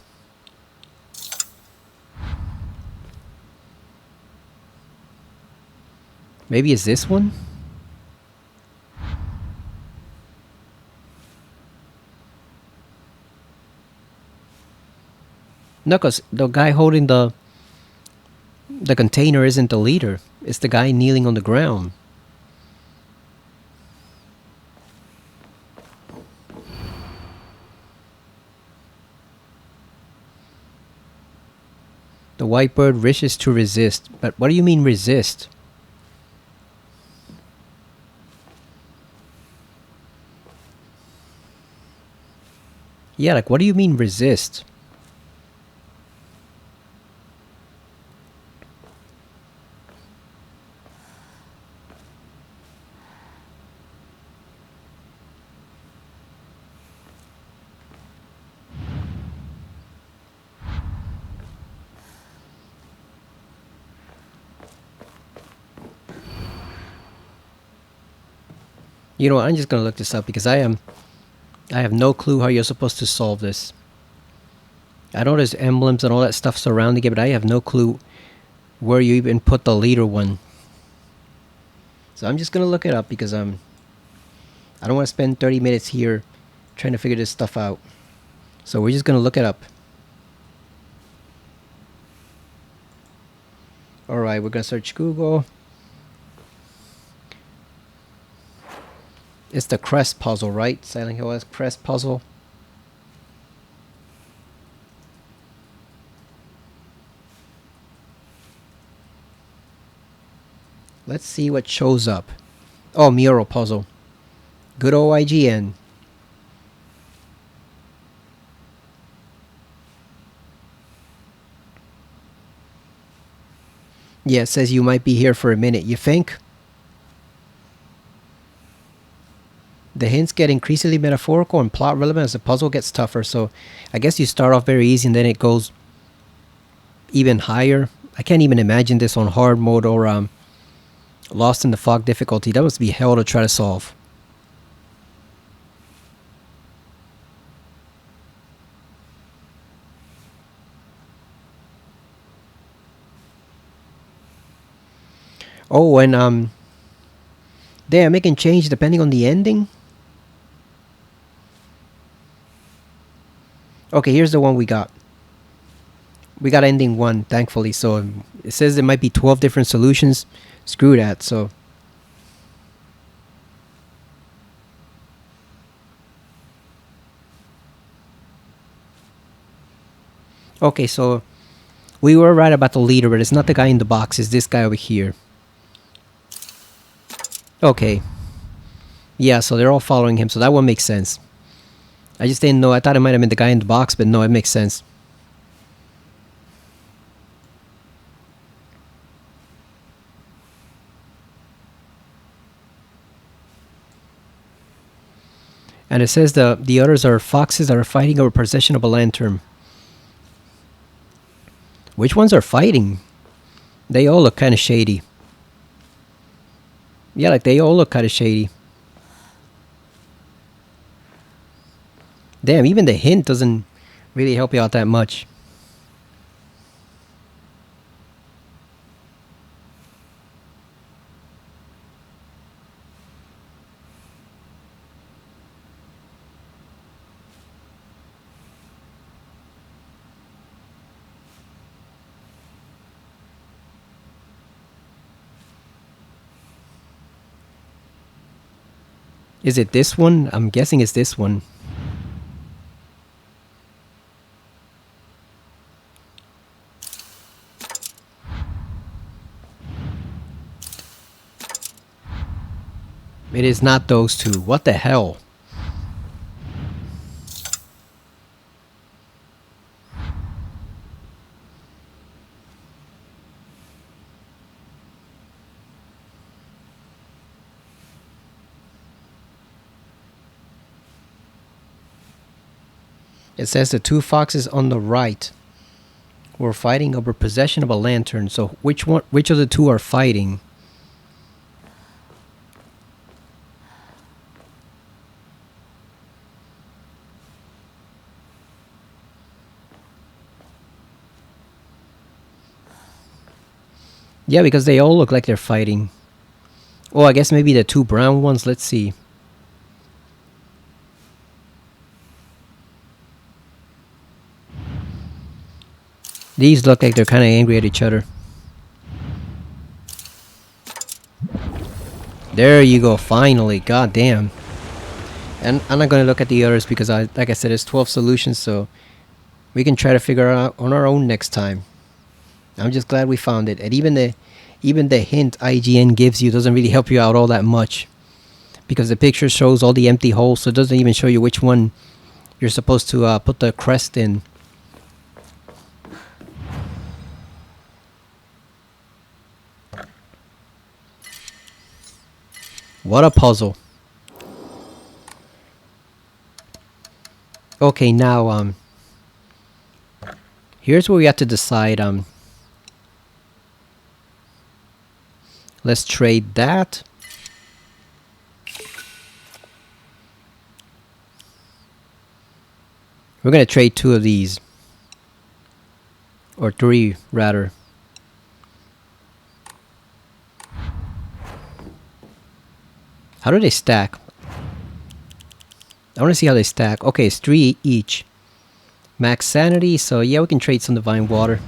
Maybe it's this one? No, because the guy holding the container isn't the leader. It's the guy kneeling on the ground. The white bird wishes to resist. But what do you mean resist? Yeah, like what do you mean resist? You know what, I'm just gonna look this up because I have no clue how you're supposed to solve this. I know there's emblems and all that stuff surrounding it, but I have no clue where you even put the leader one. So I'm just gonna look it up because I don't want to spend 30 minutes here trying to figure this stuff out. So we're just gonna look it up. Alright, we're gonna search Google. It's the crest puzzle, right? Silent Hill has crest puzzle. Let's see what shows up. Oh, mural puzzle. Good old IGN. Yeah, it says you might be here for a minute. You think? The hints get increasingly metaphorical and plot relevant as the puzzle gets tougher. So I guess you start off very easy and then it goes even higher. I can't even imagine this on hard mode or Lost in the Fog difficulty. That must be hell to try to solve. Oh, and damn, it can change depending on the ending. Okay, here's the one we got. We got ending 1, thankfully. So it says there might be 12 different solutions. Screw that. So okay, so we were right about the leader, but it's not the guy in the box. It's this guy over here. Okay. Yeah, so they're all following him. So that one makes sense. I just didn't know. I thought it might have been the guy in the box, but no, it makes sense. And it says the others are foxes that are fighting over possession of a lantern. Which ones are fighting? They all look kind of shady. Yeah, like they all look kind of shady. Damn, even the hint doesn't really help you out that much. Is it this one? I'm guessing it's this one. It is not those two. What the hell? It says the two foxes on the right were fighting over possession of a lantern. So which of the two are fighting? Yeah, because they all look like they're fighting. Oh, I guess maybe the two brown ones. Let's see. These look like they're kind of angry at each other. There you go, finally. God damn. And I'm not going to look at the others because, like I said, there's 12 solutions, so we can try to figure it out on our own next time. I'm just glad we found it. And even the hint IGN gives you doesn't really help you out all that much, because the picture shows all the empty holes, so it doesn't even show you which one You're supposed to put the crest in. What a puzzle. Okay, now here's where we have to decide. Let's trade that. We're gonna trade 2 of these. Or 3, rather. How do they stack? I want to see how they stack. Okay, it's 3 each. Max sanity, so yeah, we can trade some divine water.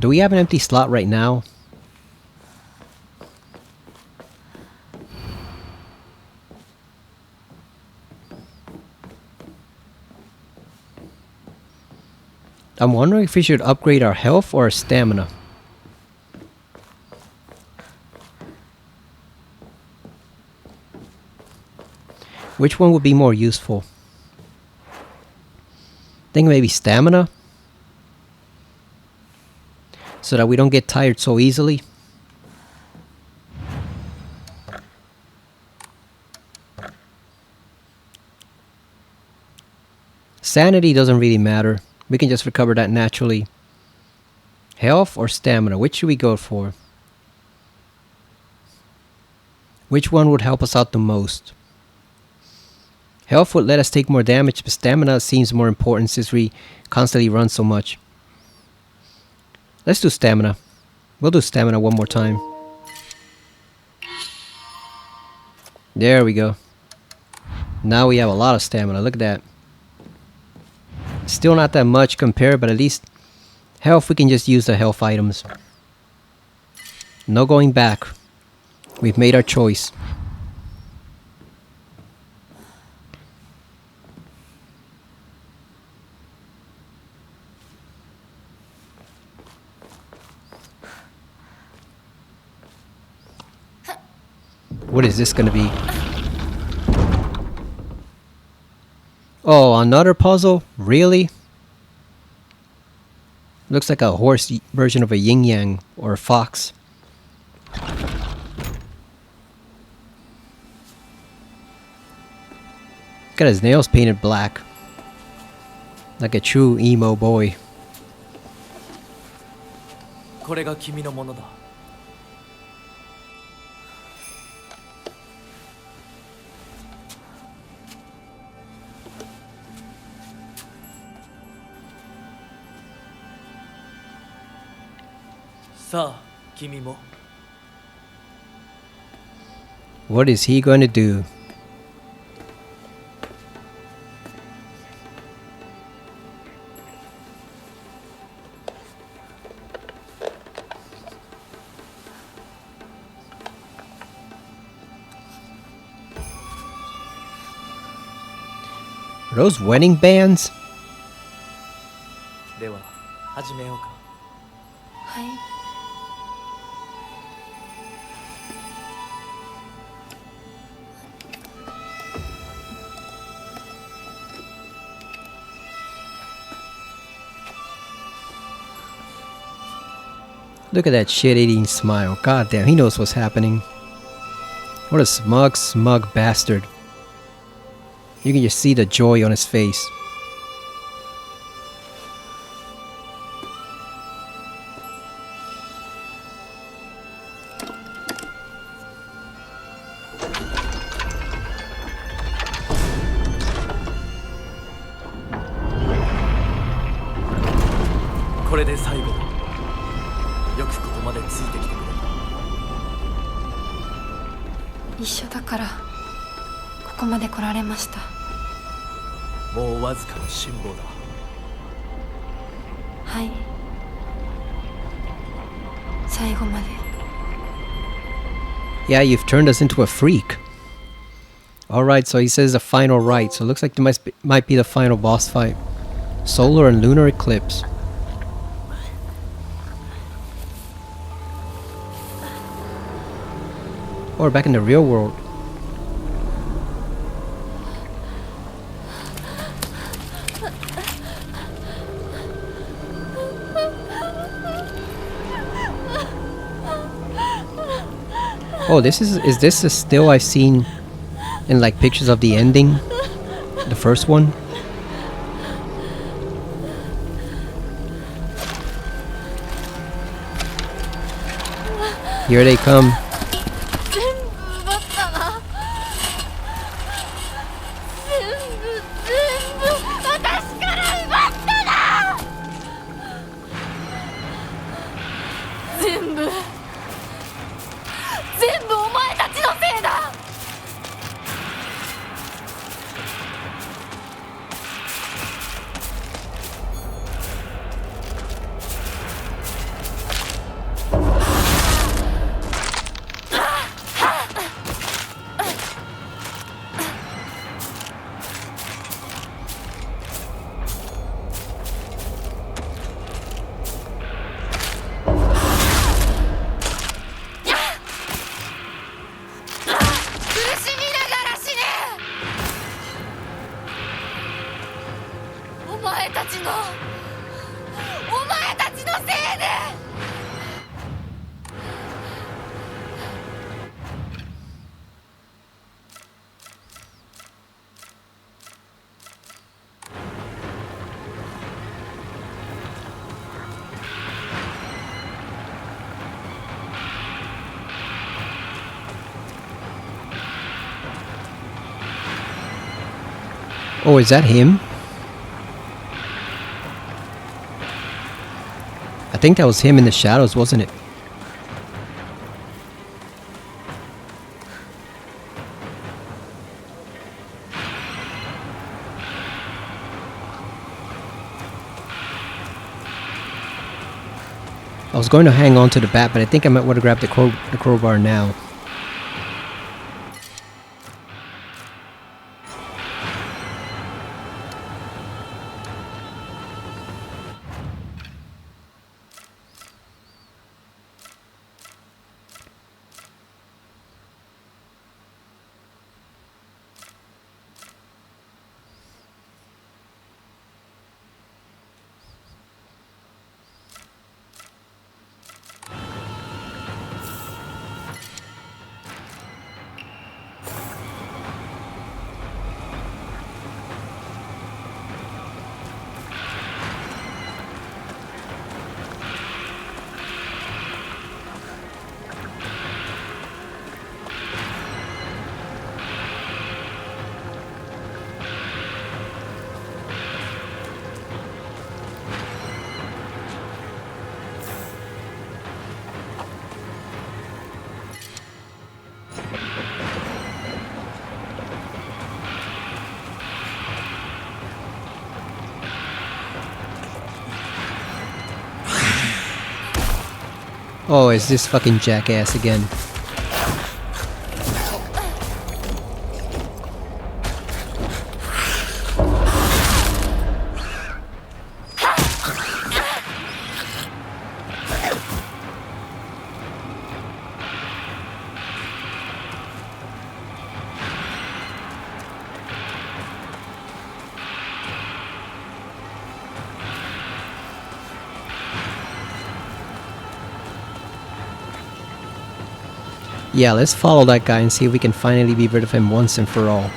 Do we have an empty slot right now? I'm wondering if we should upgrade our health or our stamina. Which one would be more useful? I think maybe stamina, so that we don't get tired so easily. Sanity doesn't really matter. We can just recover that naturally. Health or stamina? Which should we go for? Which one would help us out the most? Health would let us take more damage, but stamina seems more important since we constantly run so much. Let's do stamina. We'll do stamina one more time. There we go. Now we have a lot of stamina. Look at that. Still not that much compared, but at least health, we can just use the health items. No going back. We've made our choice. What is this gonna be? Oh, another puzzle? Really? Looks like a horse version of a yin yang or a fox. Got his nails painted black. Like a true emo boy. これが君のものだ。さあ、君も。What is he going to do? Are those wedding bands? では、始めようか。はい。 Look at that shit-eating smile. God damn, he knows what's happening. What a smug, smug bastard. You can just see the joy on his face. Yeah, you've turned us into a freak. Alright, so he says the final rite. So it looks like there might be the final boss fight. Solar and lunar eclipse. Or back in the real world. Oh, this is this a still I've seen in like pictures of the ending? The first one? Here they come. 全部奪ったな。全部私から奪ったな。全部お前たちのせいだ。お前たちのせいで。 Oh, is that him? I think that was him in the shadows, wasn't it? I was going to hang on to the bat, but I think I might want to grab the crowbar now. Oh, it's this fucking jackass again. Yeah, let's follow that guy and see if we can finally be rid of him once and for all.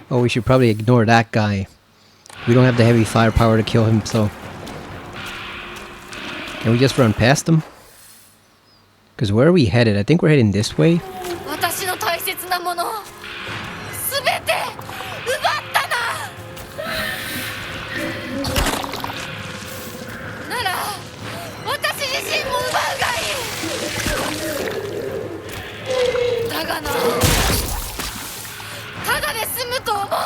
Oh, we should probably ignore that guy. We don't have the heavy firepower to kill him, so... Can we just run past him? Because where are we headed? I think we're heading this way. 私の大切なものすべて奪ったな。なら私自身も奪うがいい。だがな、ただで済むと思うなよ。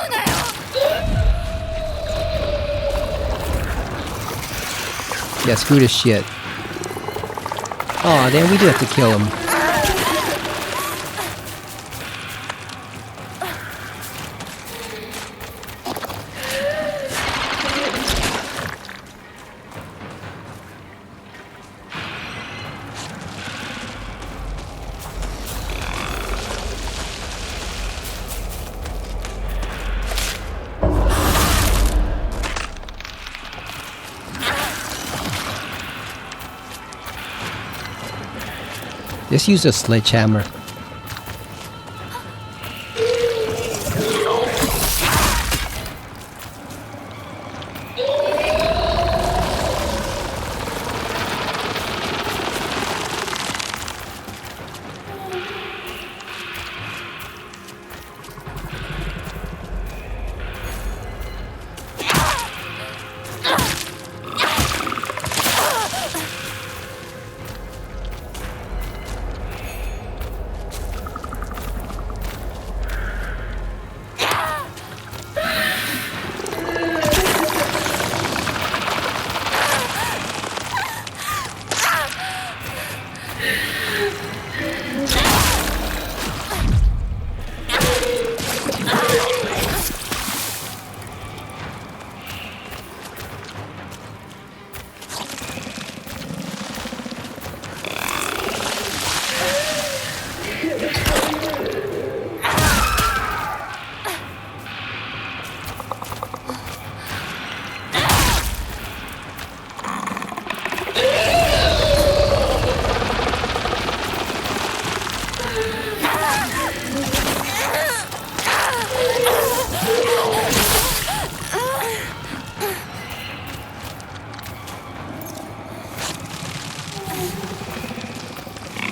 Yeah, screw this shit. Aw, damn, we do have to kill him. Just use a sledgehammer.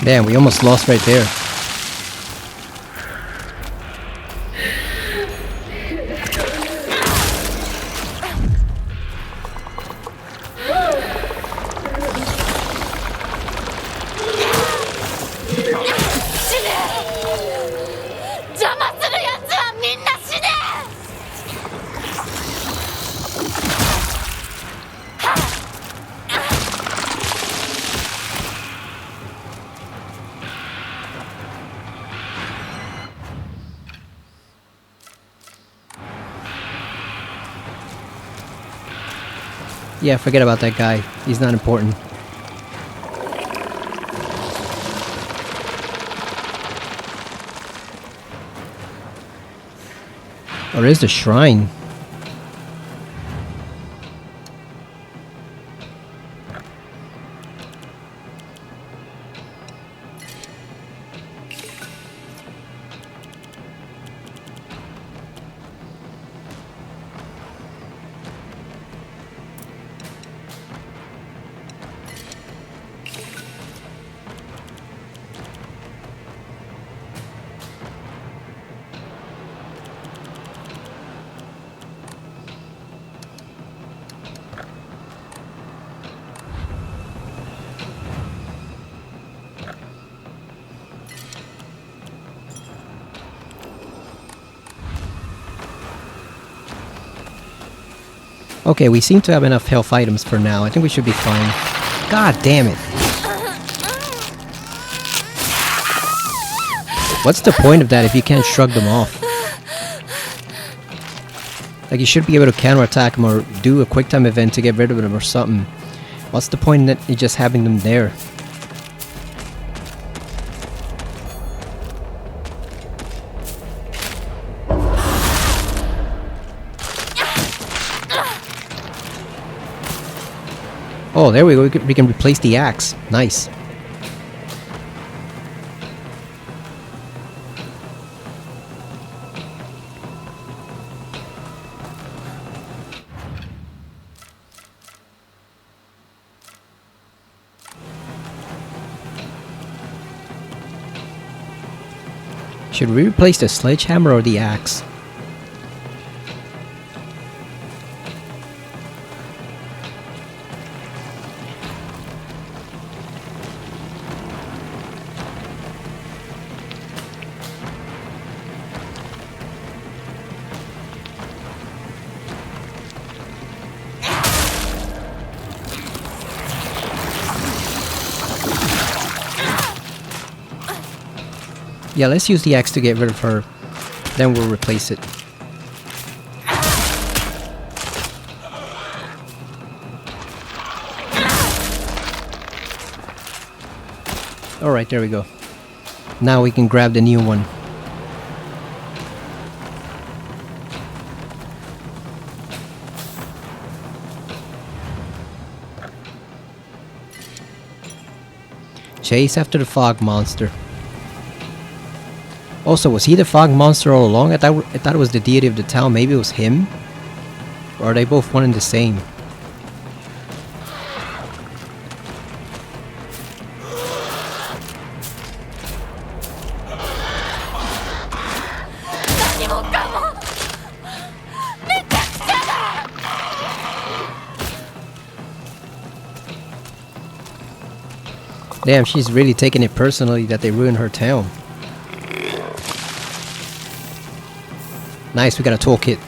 Damn, we almost lost right there. Yeah, forget about that guy. He's not important. Oh, there's the shrine. Okay, we seem to have enough health items for now. I think we should be fine. God damn it. What's the point of that if you can't shrug them off? Like, you should be able to counterattack them or do a quick time event to get rid of them or something. What's the point in just having them there? Oh, there we go. We can replace the axe. Nice. Should we replace the sledgehammer or the axe? Yeah, let's use the axe to get rid of her. Then we'll replace it. Alright, there we go. Now we can grab the new one. chase after the fog monster. Also, was he the fog monster all along? I thought it was the deity of the town. Maybe it was him? Or are they both one and the same? Damn, she's really taking it personally that they ruined her town. Nice, we got a toolkit.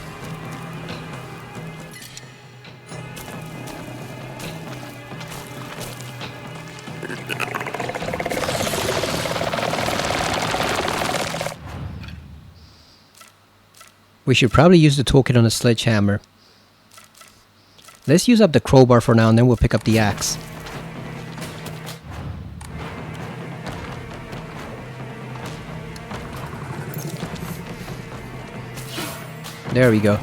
We should probably use the toolkit on the sledgehammer. Let's use up the crowbar for now and then we'll pick up the axe. There we go.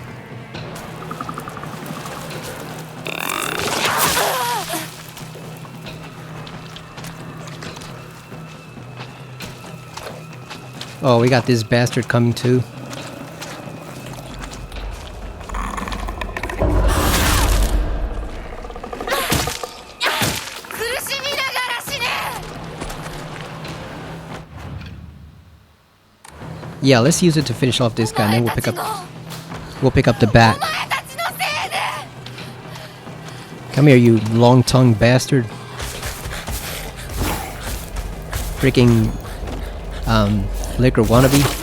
Oh, we got this bastard coming too. Yeah, let's use it to finish off this guy and then we'll pick up the bat. Come here, you long-tongued bastard. Freaking liquor wannabe.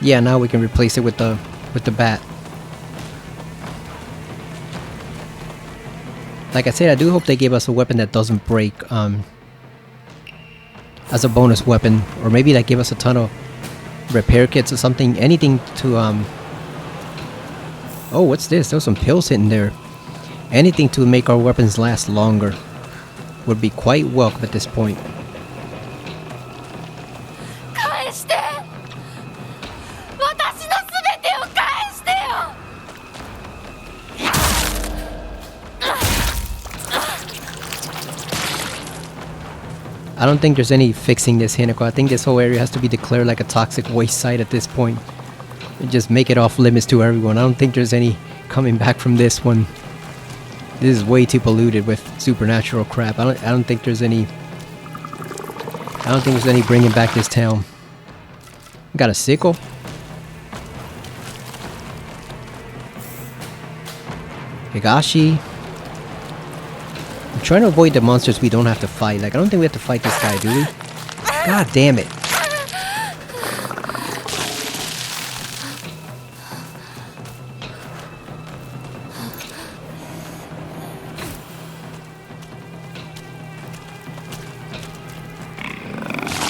Yeah, now we can replace it with the bat. Like I said, I do hope they give us a weapon that doesn't break as a bonus weapon, or maybe like give us a ton of repair kits or something, anything to oh, what's this? There's some pills hidden there. Anything to make our weapons last longer would be quite welcome at this point. I don't think there's any fixing this, Hinako. I think this whole area has to be declared like a toxic waste site at this point. And just make it off limits to everyone. I don't think there's any coming back from this one. This is way too polluted with supernatural crap. I don't think there's any bringing back this town. Got a sickle? Higashi. I'm trying to avoid the monsters we don't have to fight. Like, I don't think we have to fight this guy, do we? God damn it.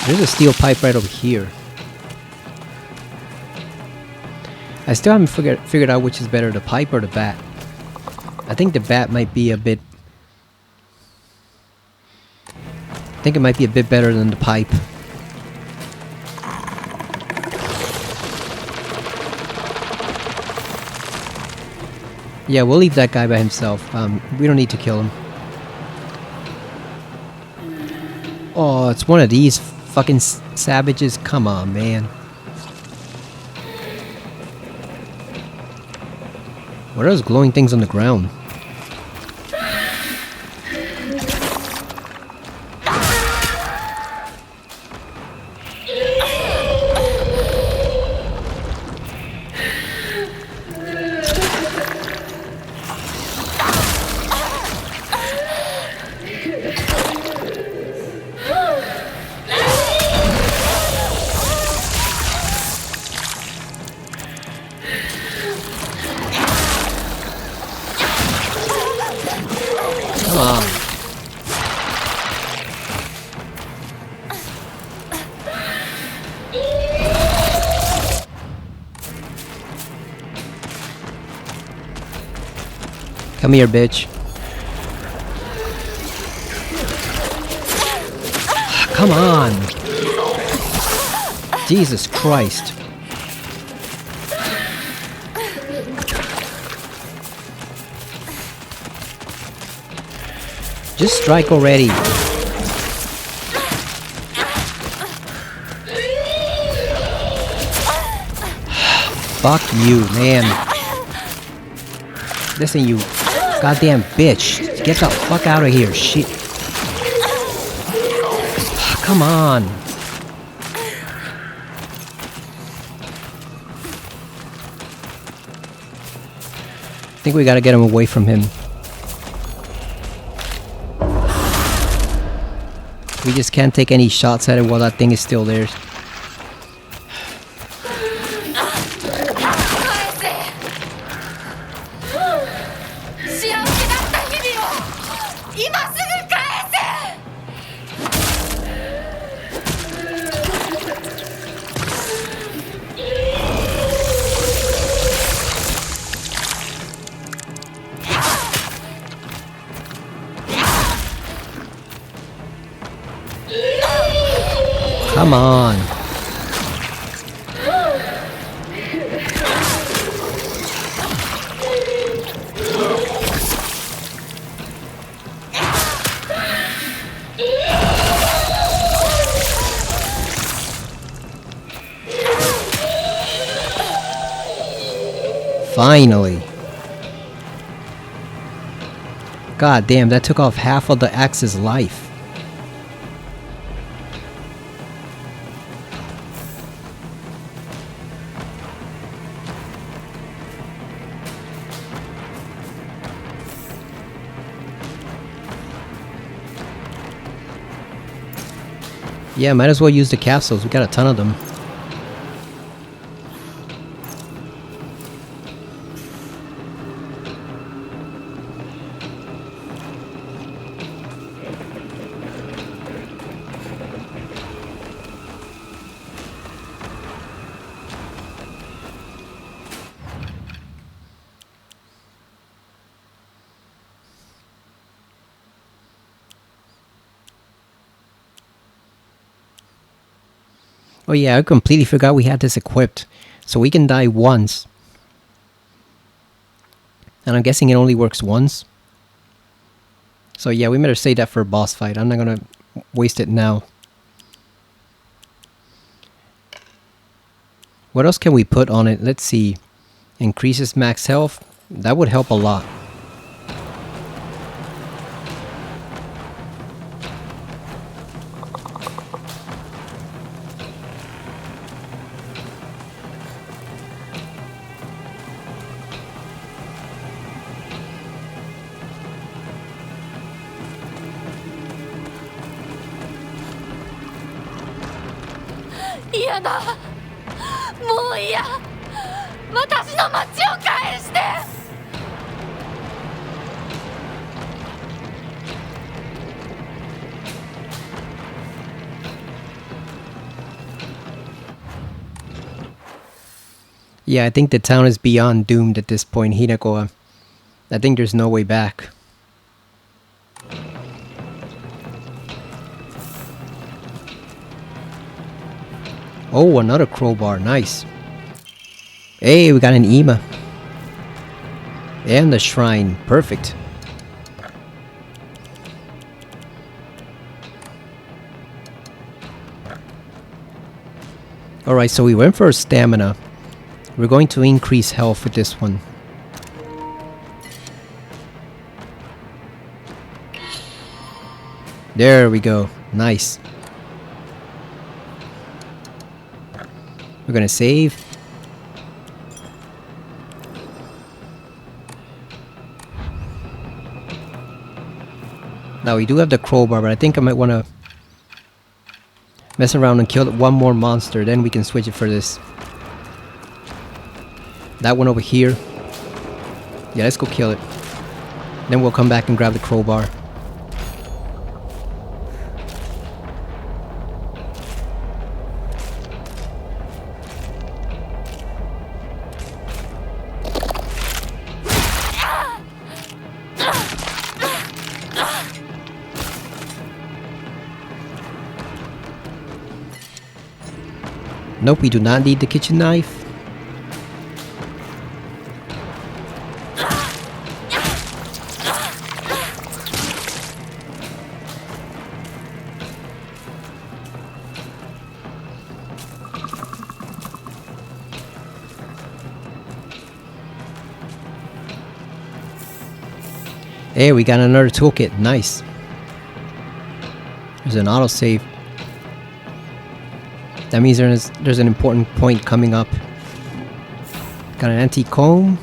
There's a steel pipe right over here. I still haven't figured out which is better, the pipe or the bat. I think the bat might be a bit... I think it might be a bit better than the pipe. Yeah, we'll leave that guy by himself. We don't need to kill him. Oh, it's one of these fucking savages. Come on, man. What are those glowing things on the ground? Come here, bitch. Come on. Jesus Christ. Just strike already. Fuck you, man. Listen, you goddamn bitch. Get the fuck out of here, shit. Come on. I think we gotta get him away from him. We just can't take any shots at it while that thing is still there. Come on. Finally. God damn, that took off half of the axe's life. Yeah, might as well use the capsules. We got a ton of them. Oh yeah, I completely forgot we had this equipped. So we can die once. And I'm guessing it only works once. So yeah, we better save that for a boss fight. I'm not gonna waste it now. What else can we put on it? Let's see. Increases max health. That would help a lot. Yeah, I think the town is beyond doomed at this point, Hinako. I think there's no way back. Oh, another crowbar. Nice. Hey, we got an Ema. And the shrine. Perfect. Alright, so we went for stamina. We're going to increase health with this one. There we go. Nice. We're gonna save. Now we do have the crowbar, but I think I might want to mess around and kill one more monster. Then we can switch it for this. That one over here. Yeah, let's go kill it. Then we'll come back and grab the crowbar. Nope, we do not need the kitchen knife. Hey, we got another toolkit. Nice. There's an autosave. That means there's an important point coming up. Got an antique comb.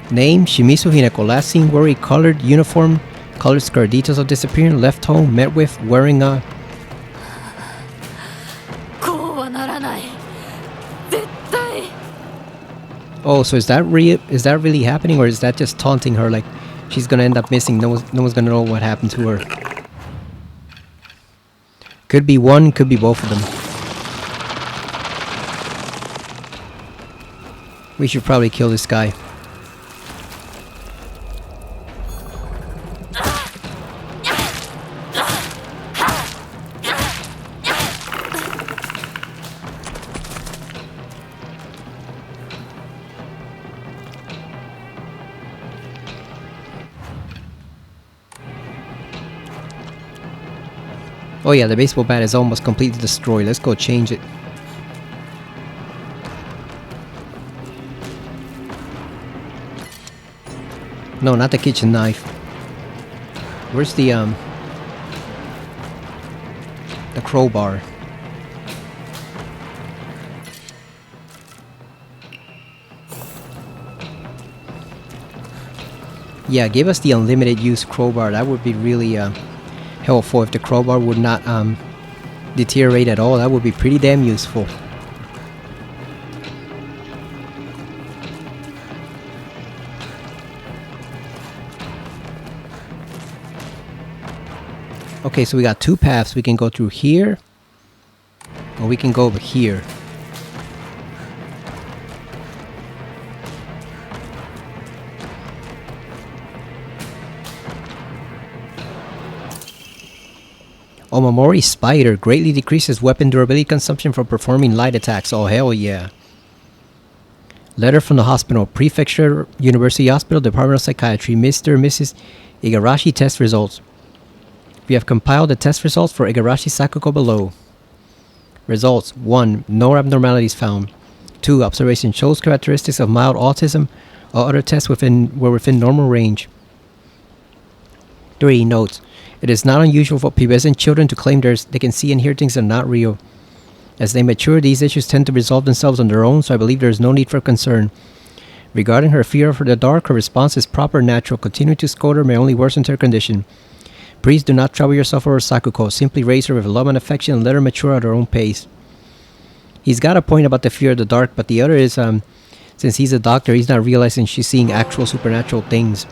Name, Shimizu Hinako. Last seen wearing colored uniform, colored skirt. Details of disappearing. Left home, met with wearing a... こうはならない。絶対。 Oh, so is that really happening, or is that just taunting her like she's gonna end up missing? No one's gonna know what happened to her. Could be one, could be both of them. We should probably kill this guy. Oh yeah, the baseball bat is almost completely destroyed. Let's go change it. No, not the kitchen knife. Where's the crowbar? Yeah, give us the unlimited use crowbar. That would be really helpful if the crowbar would not deteriorate at all. That would be pretty damn useful. Okay, so we got two paths. We can go through here, or we can go over here. Omamori Spider greatly decreases weapon durability consumption for performing light attacks. Oh hell yeah. Letter from the hospital. Prefecture University Hospital, Department of Psychiatry. Mr. and Mrs. Igarashi test results. We have compiled the test results for Igarashi Sakuko below. Results. 1. No abnormalities found. 2. Observation shows characteristics of mild autism. All other tests were within normal range. 3. Notes. It is not unusual for pubescent children to claim they can see and hear things that are not real. As they mature, these issues tend to resolve themselves on their own, so I believe there is no need for concern. Regarding her fear of the dark, her response is proper and natural. Continuing to scold her may only worsen her condition. Please do not trouble yourself over Sakuko. Simply raise her with love and affection and let her mature at her own pace. He's got a point about the fear of the dark, but the other is, since he's a doctor, he's not realizing she's seeing actual supernatural things.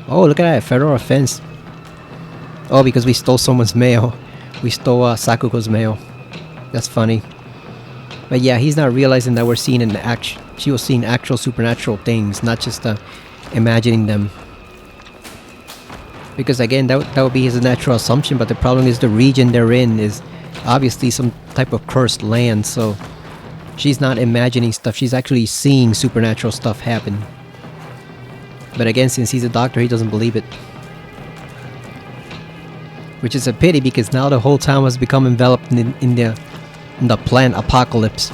Oh, look at that. Federal offense. Oh, because we stole someone's mail. We stole Sakuko's mail. That's funny. But yeah, he's not realizing that she was seeing actual supernatural things, not just imagining them. Because again, that would be his natural assumption, but the problem is the region they're in is obviously some type of cursed land, so she's not imagining stuff, she's actually seeing supernatural stuff happen. But again, since he's a doctor, he doesn't believe it. Which is a pity, because now the whole town has become enveloped in the plant apocalypse.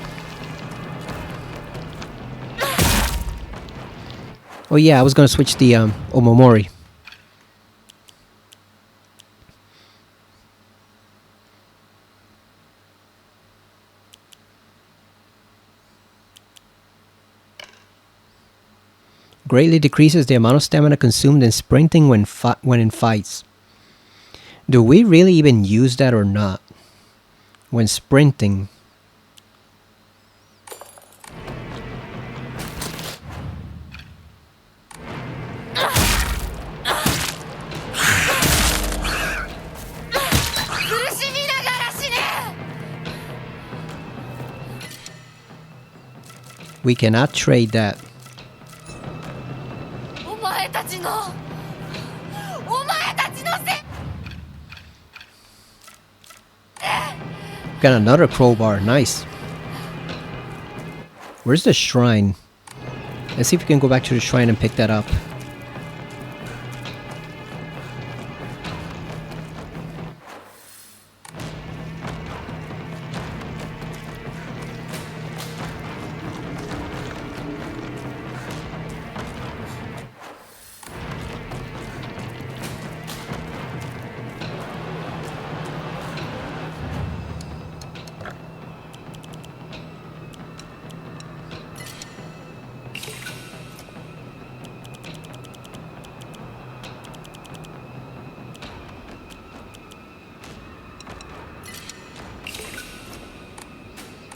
Oh yeah, I was gonna switch the Omamori. Greatly decreases the amount of stamina consumed in sprinting when in fights. Do we really even use that or not? When sprinting. We cannot trade that. got another crowbar. Nice. Where's the shrine? Let's see if we can go back to the shrine and pick that up.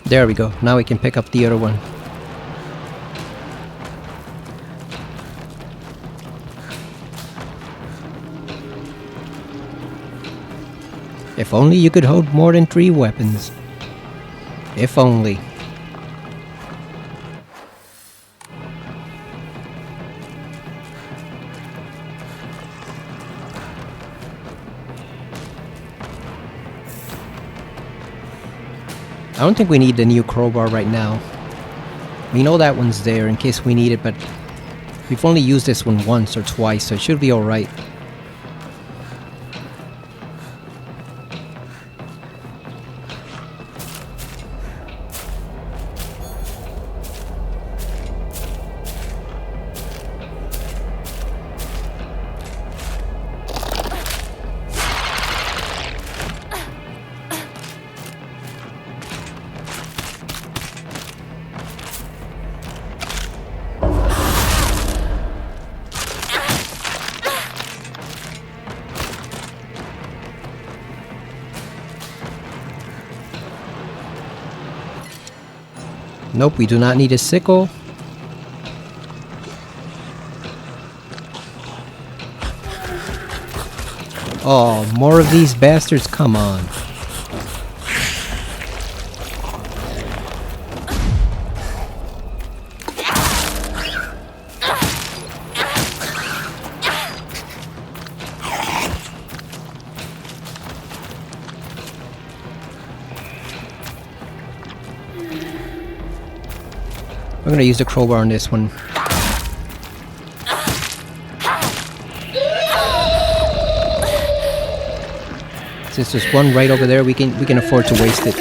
There we go. Now we can pick up the other one. If only you could hold more than 3 weapons. If only. I don't think we need the new crowbar right now. We know that one's there in case we need it, but we've only used this one once or twice, so it should be alright. Nope, we do not need a sickle. Oh, more of these bastards, come on. I'm gonna use the crowbar on this one. Since there's one right over there, we can afford to waste it.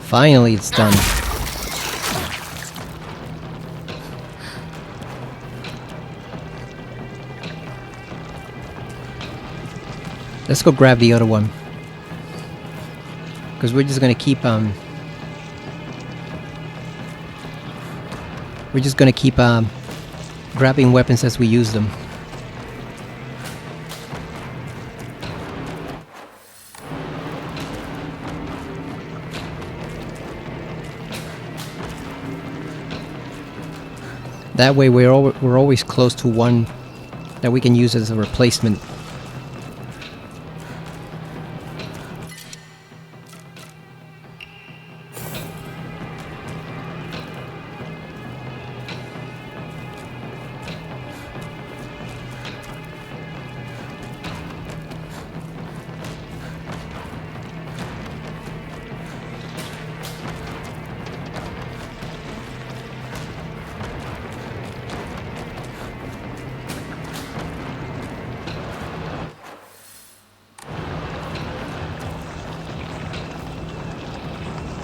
Finally, it's done. Let's go grab the other one. Because we're just gonna keep grabbing weapons as we use them. That way we're always close to one that we can use as a replacement.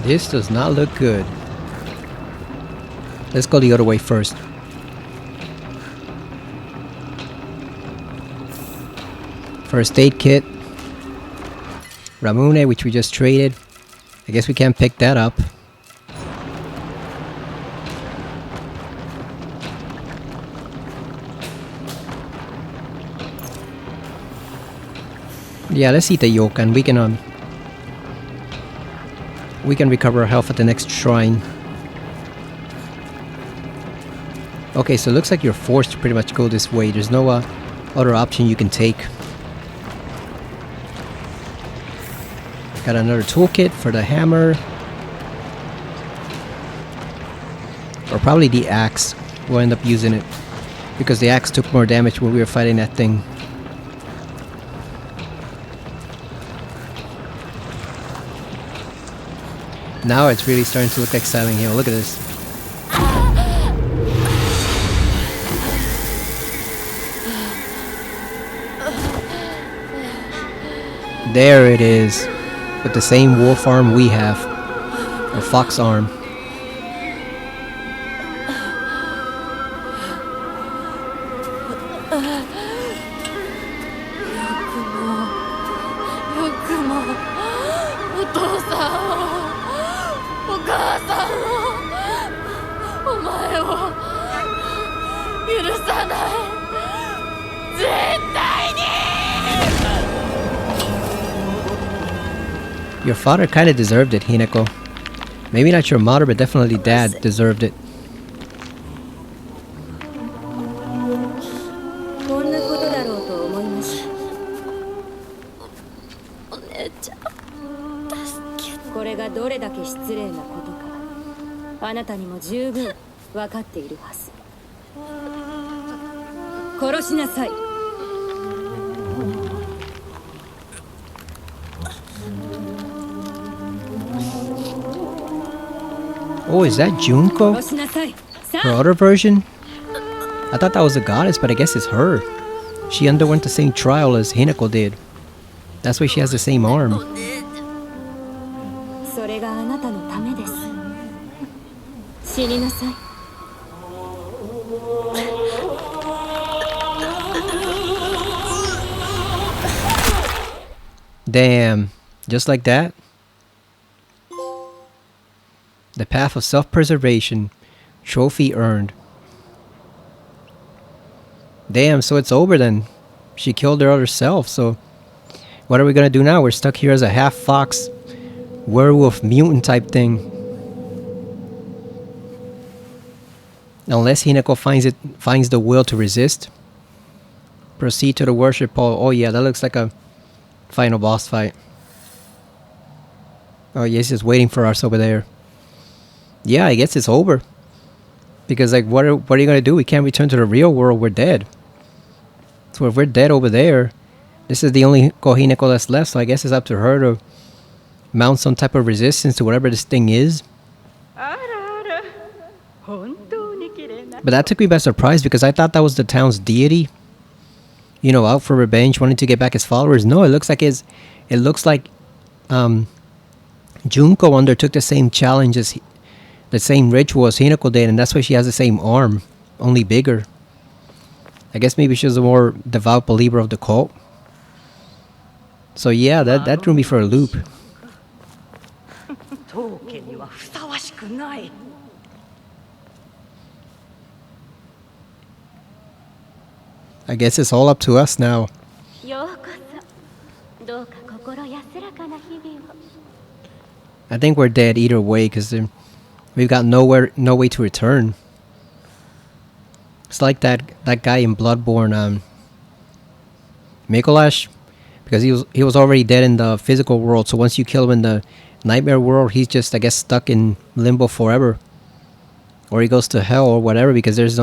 This does not look good. Let's go the other way first. First aid kit. Ramune, which we just traded. I guess we can't pick that up. Yeah, let's eat the yokan. We can recover our health at the next shrine. Okay, so it looks like you're forced to pretty much go this way. There's no other option you can take. Got another toolkit for the hammer. Or probably the axe. We'll end up using it. Because the axe took more damage when we were fighting that thing. Now it's really starting to look like Silent Hill. Look at this. There it is. With the same wolf arm we have. Or fox arm. Your father kinda deserved it, Hinako. Maybe not your mother, but definitely dad deserved it. Oh, is that Junko? Her other version? I thought that was a goddess, but I guess it's her. She underwent the same trial as Hinako did. That's why she has the same arm. Damn. Just like that? The path of self-preservation. Trophy earned. Damn, so it's over then. She killed her other self, so... What are we gonna do now? We're stuck here as a half-fox, werewolf, mutant type thing. Unless Hinako finds the will to resist. Proceed to the worship hall. Oh yeah, that looks like a final boss fight. Oh yes, it's waiting for us over there. Yeah, I guess it's over. Because like, what are you gonna do? We can't return to the real world. We're dead. So if we're dead over there, this is the only Hinako that's left. So I guess it's up to her to mount some type of resistance to whatever this thing is. But that took me by surprise because I thought that was the town's deity. You know, out for revenge, wanting to get back his followers. No, it looks like Junko undertook the same challenge as the same ritual as Hinako did, and that's why she has the same arm, only bigger. I guess maybe she was a more devout believer of the cult. So yeah, that threw me for a loop. I guess it's all up to us now. I think we're dead either way because we've got no way to return. It's like that guy in Bloodborne, Mikolash, because he was already dead in the physical world. So once you kill him in the nightmare world, he's just, I guess, stuck in limbo forever, or he goes to hell or whatever because there's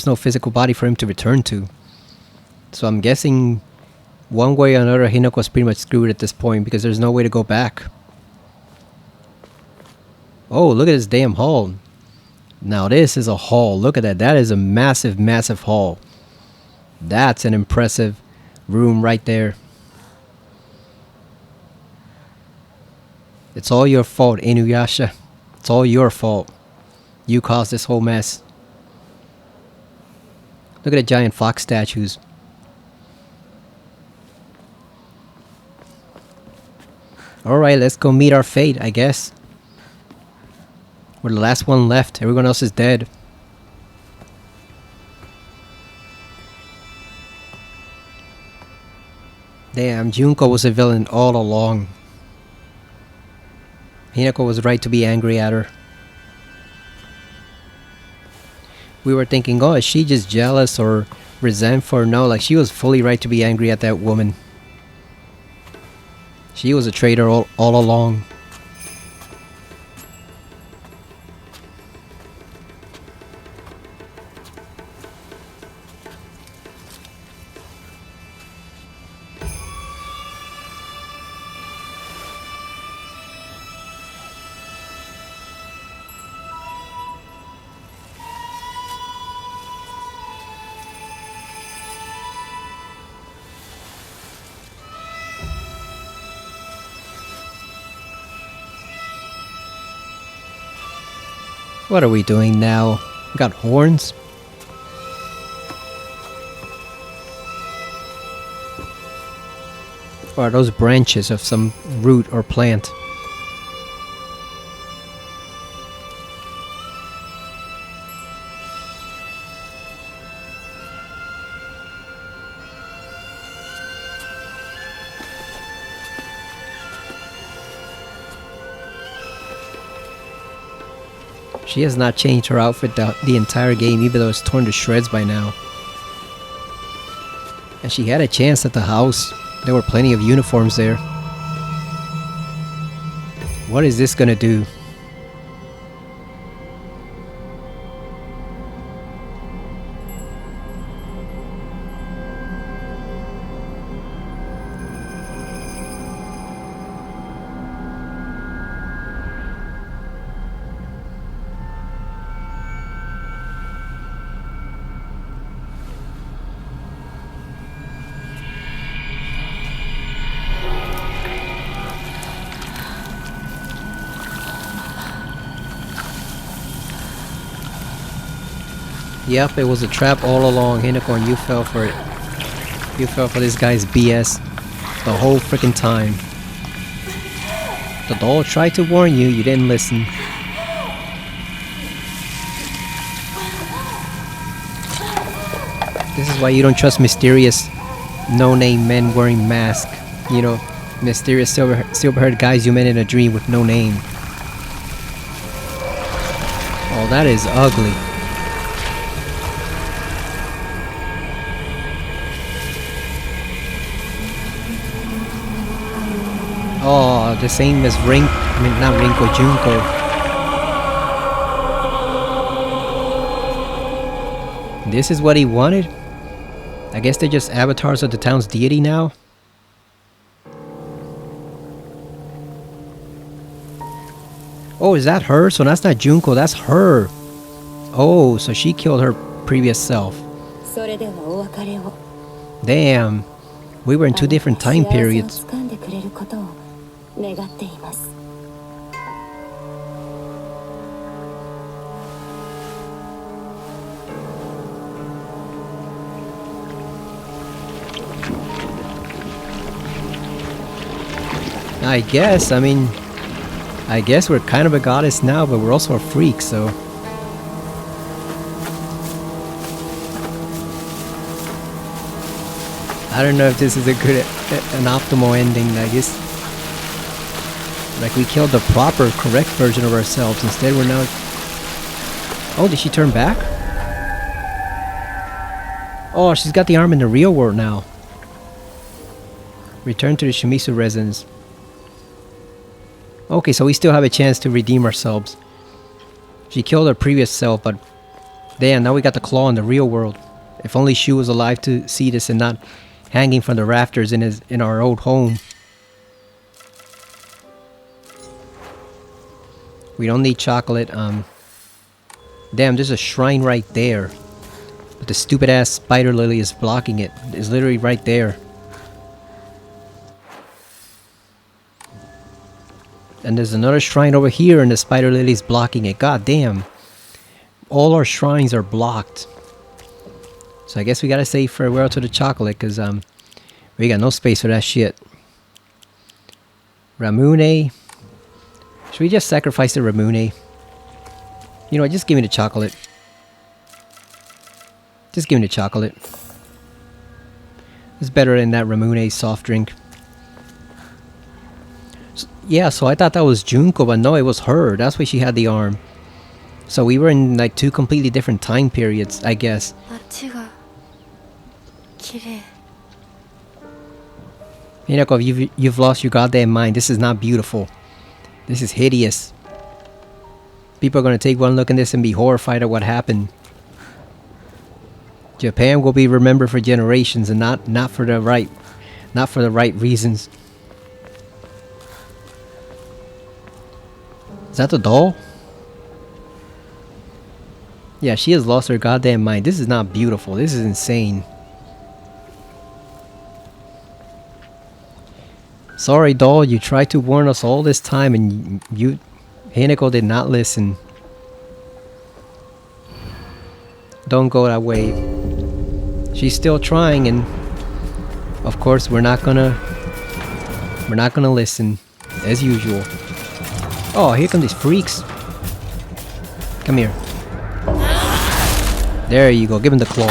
no physical body for him to return to. So I'm guessing one way or another, Hinako's pretty much screwed at this point because there's no way to go back. Oh, look at this damn hall. Now this is a hall. Look at that. That is a massive, massive hall. That's an impressive room right there. It's all your fault, Inuyasha. It's all your fault. You caused this whole mess. Look at the giant fox statues. Alright, let's go meet our fate, I guess. We're the last one left. Everyone else is dead. Damn, Junko was a villain all along. Hinako was right to be angry at her. We were thinking, oh, is she just jealous or resentful? No, like she was fully right to be angry at that woman. She was a traitor all along. What are we doing now? We got horns? Or are those branches of some root or plant? She has not changed her outfit the entire game, even though it's torn to shreds by now. And she had a chance at the house. There were plenty of uniforms there. What is this gonna do? Yep, it was a trap all along, Hinako, and you fell for it. You fell for this guy's BS the whole freaking time. The doll tried to warn you, you didn't listen. This is why you don't trust mysterious, no-name men wearing masks. You know, mysterious silver-haired guys you met in a dream with no name. Oh, that is ugly. Oh, the same as not Rinko, Junko. This is what he wanted? I guess they're just avatars of the town's deity now? Oh, is that her? So that's not Junko, that's her. Oh, so she killed her previous self. Damn. We were in two different time periods. I guess we're kind of a goddess now, but we're also a freak, so... I don't know if this is an optimal ending, I guess. Like, we killed the proper, correct version of ourselves. Instead, we're now... Oh, did she turn back? Oh, she's got the arm in the real world now. Return to the Shimizu residence. Okay, so we still have a chance to redeem ourselves. She killed her previous self, but... Damn, now we got the claw in the real world. If only Shu was alive to see this and not hanging from the rafters in our old home. We don't need chocolate. Damn, there's a shrine right there. But the stupid ass spider lily is blocking it. It's literally right there. And there's another shrine over here and the spider lily's blocking it. God damn. All our shrines are blocked. So I guess we gotta say farewell to the chocolate because we got no space for that shit. Ramune. Should we just sacrifice the Ramune? You know what, just give me the chocolate. Just give me the chocolate. It's better than that Ramune soft drink. Yeah, so I thought that was Junko, but no, it was her. That's why she had the arm. So we were in like 2 completely different time periods, I guess. あっちが綺麗 Hinako, you've lost your goddamn mind. This is not beautiful. This is hideous. People are gonna take one look at this and be horrified at what happened. Japan will be remembered for generations and not for the right reasons. Is that the doll? Yeah, she has lost her goddamn mind. This is not beautiful. This is insane. Sorry, doll. You tried to warn us all this time and Hinako did not listen. Don't go that way. She's still trying and of course we're not gonna listen as usual. Oh, here come these freaks. Come here. There you go, give him the claw.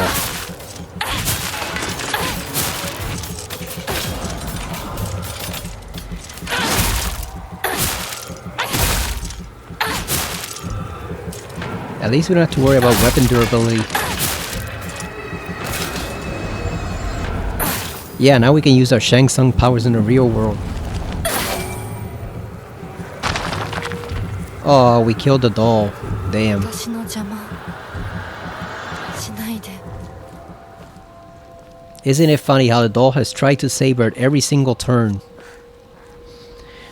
At least we don't have to worry about weapon durability. Yeah, now we can use our Shang Tsung powers in the real world. Oh, we killed the doll. Damn. 私の邪魔しないで Isn't it funny how the doll has tried to save her at every single turn?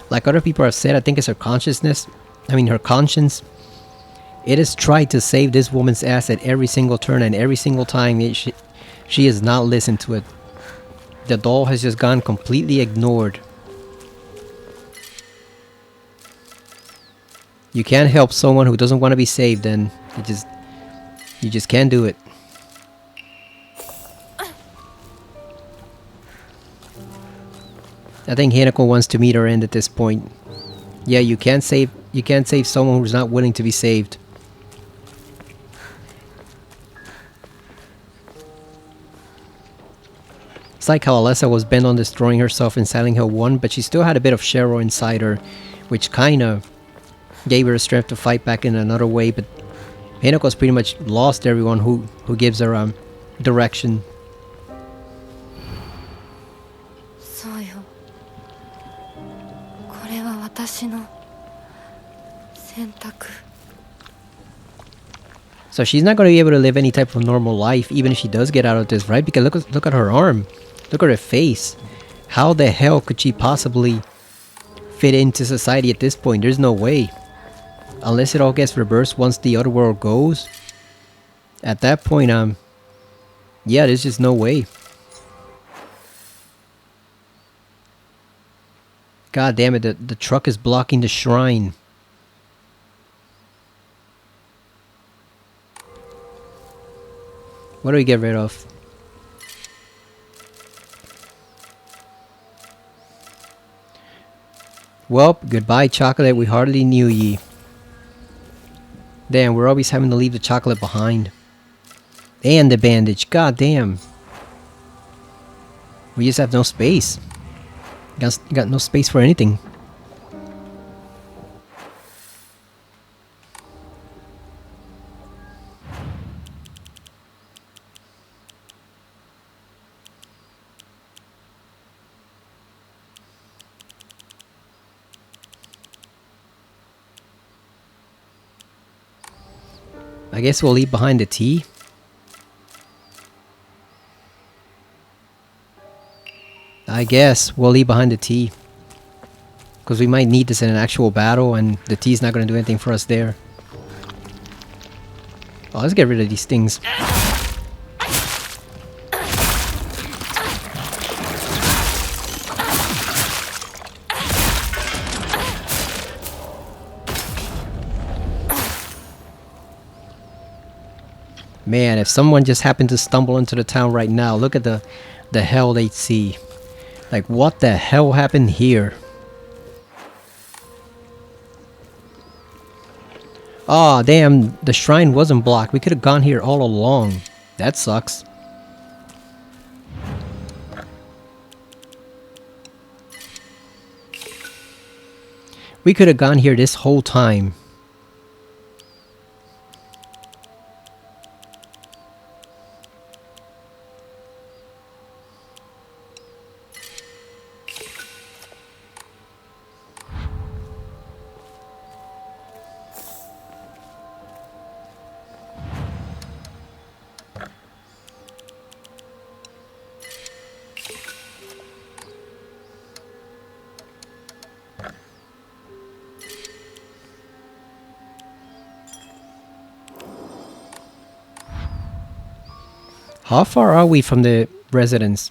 Like other people have said, I think it's her consciousness. I mean, her conscience. It has tried to save this woman's ass at every single turn, and every single time she has not listened to it. The doll has just gone completely ignored. You can't help someone who doesn't want to be saved, and you just can't do it. I think Hinako wants to meet her end at this point. Yeah, you can't save someone who's not willing to be saved. It's like how Alessa was bent on destroying herself in Silent Hill 1, but she still had a bit of Cheryl inside her, which kinda gave her the strength to fight back in another way, but Hinako's pretty much lost everyone who gives her direction. そうよこれは私の選択 So she's not going to be able to live any type of normal life, even if she does get out of this, right? Because look at her arm. Look at her face. How the hell could she possibly fit into society at this point? There's no way. Unless it all gets reversed once the other world goes. At that point, yeah, there's just no way. God damn it, the truck is blocking the shrine. What do we get rid of? Well, goodbye chocolate, we hardly knew ye. Damn, we're always having to leave the chocolate behind. And the bandage, god damn. We just have no space. Got no space for anything. I guess we'll leave behind the tea. I guess we'll leave behind the tea. Because we might need this in an actual battle and the tea's not going to do anything for us there. Oh, let's get rid of these things. Man, if someone just happened to stumble into the town right now, look at the hell they'd see. Like, what the hell happened here? Aw, damn, the shrine wasn't blocked. We could have gone here all along. That sucks. We could have gone here this whole time. How far are we from the residence?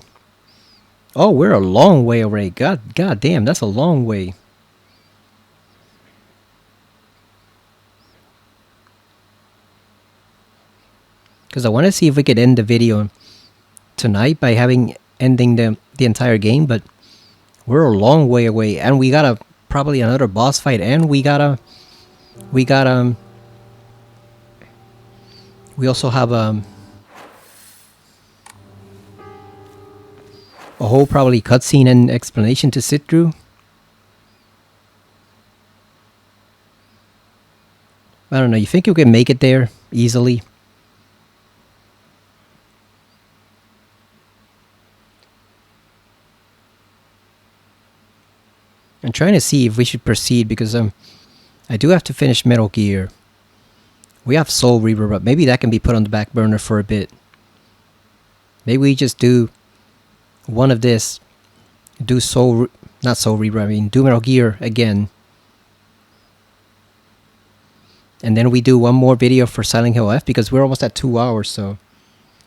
Oh, we're a long way away. God damn, that's a long way. Because I want to see if we could end the video tonight by ending the entire game, but we're a long way away, and we got probably another boss fight, and we also have a whole probably cutscene and explanation to sit through. I don't know. You think you can make it there easily? I'm trying to see if we should proceed because I do have to finish Metal Gear. We have Soul Reaver, but maybe that can be put on the back burner for a bit. Maybe we just do one of this, do not Soul Reaver, I mean do Metal Gear again, and then we do one more video for Silent Hill F because we're almost at 2 hours. So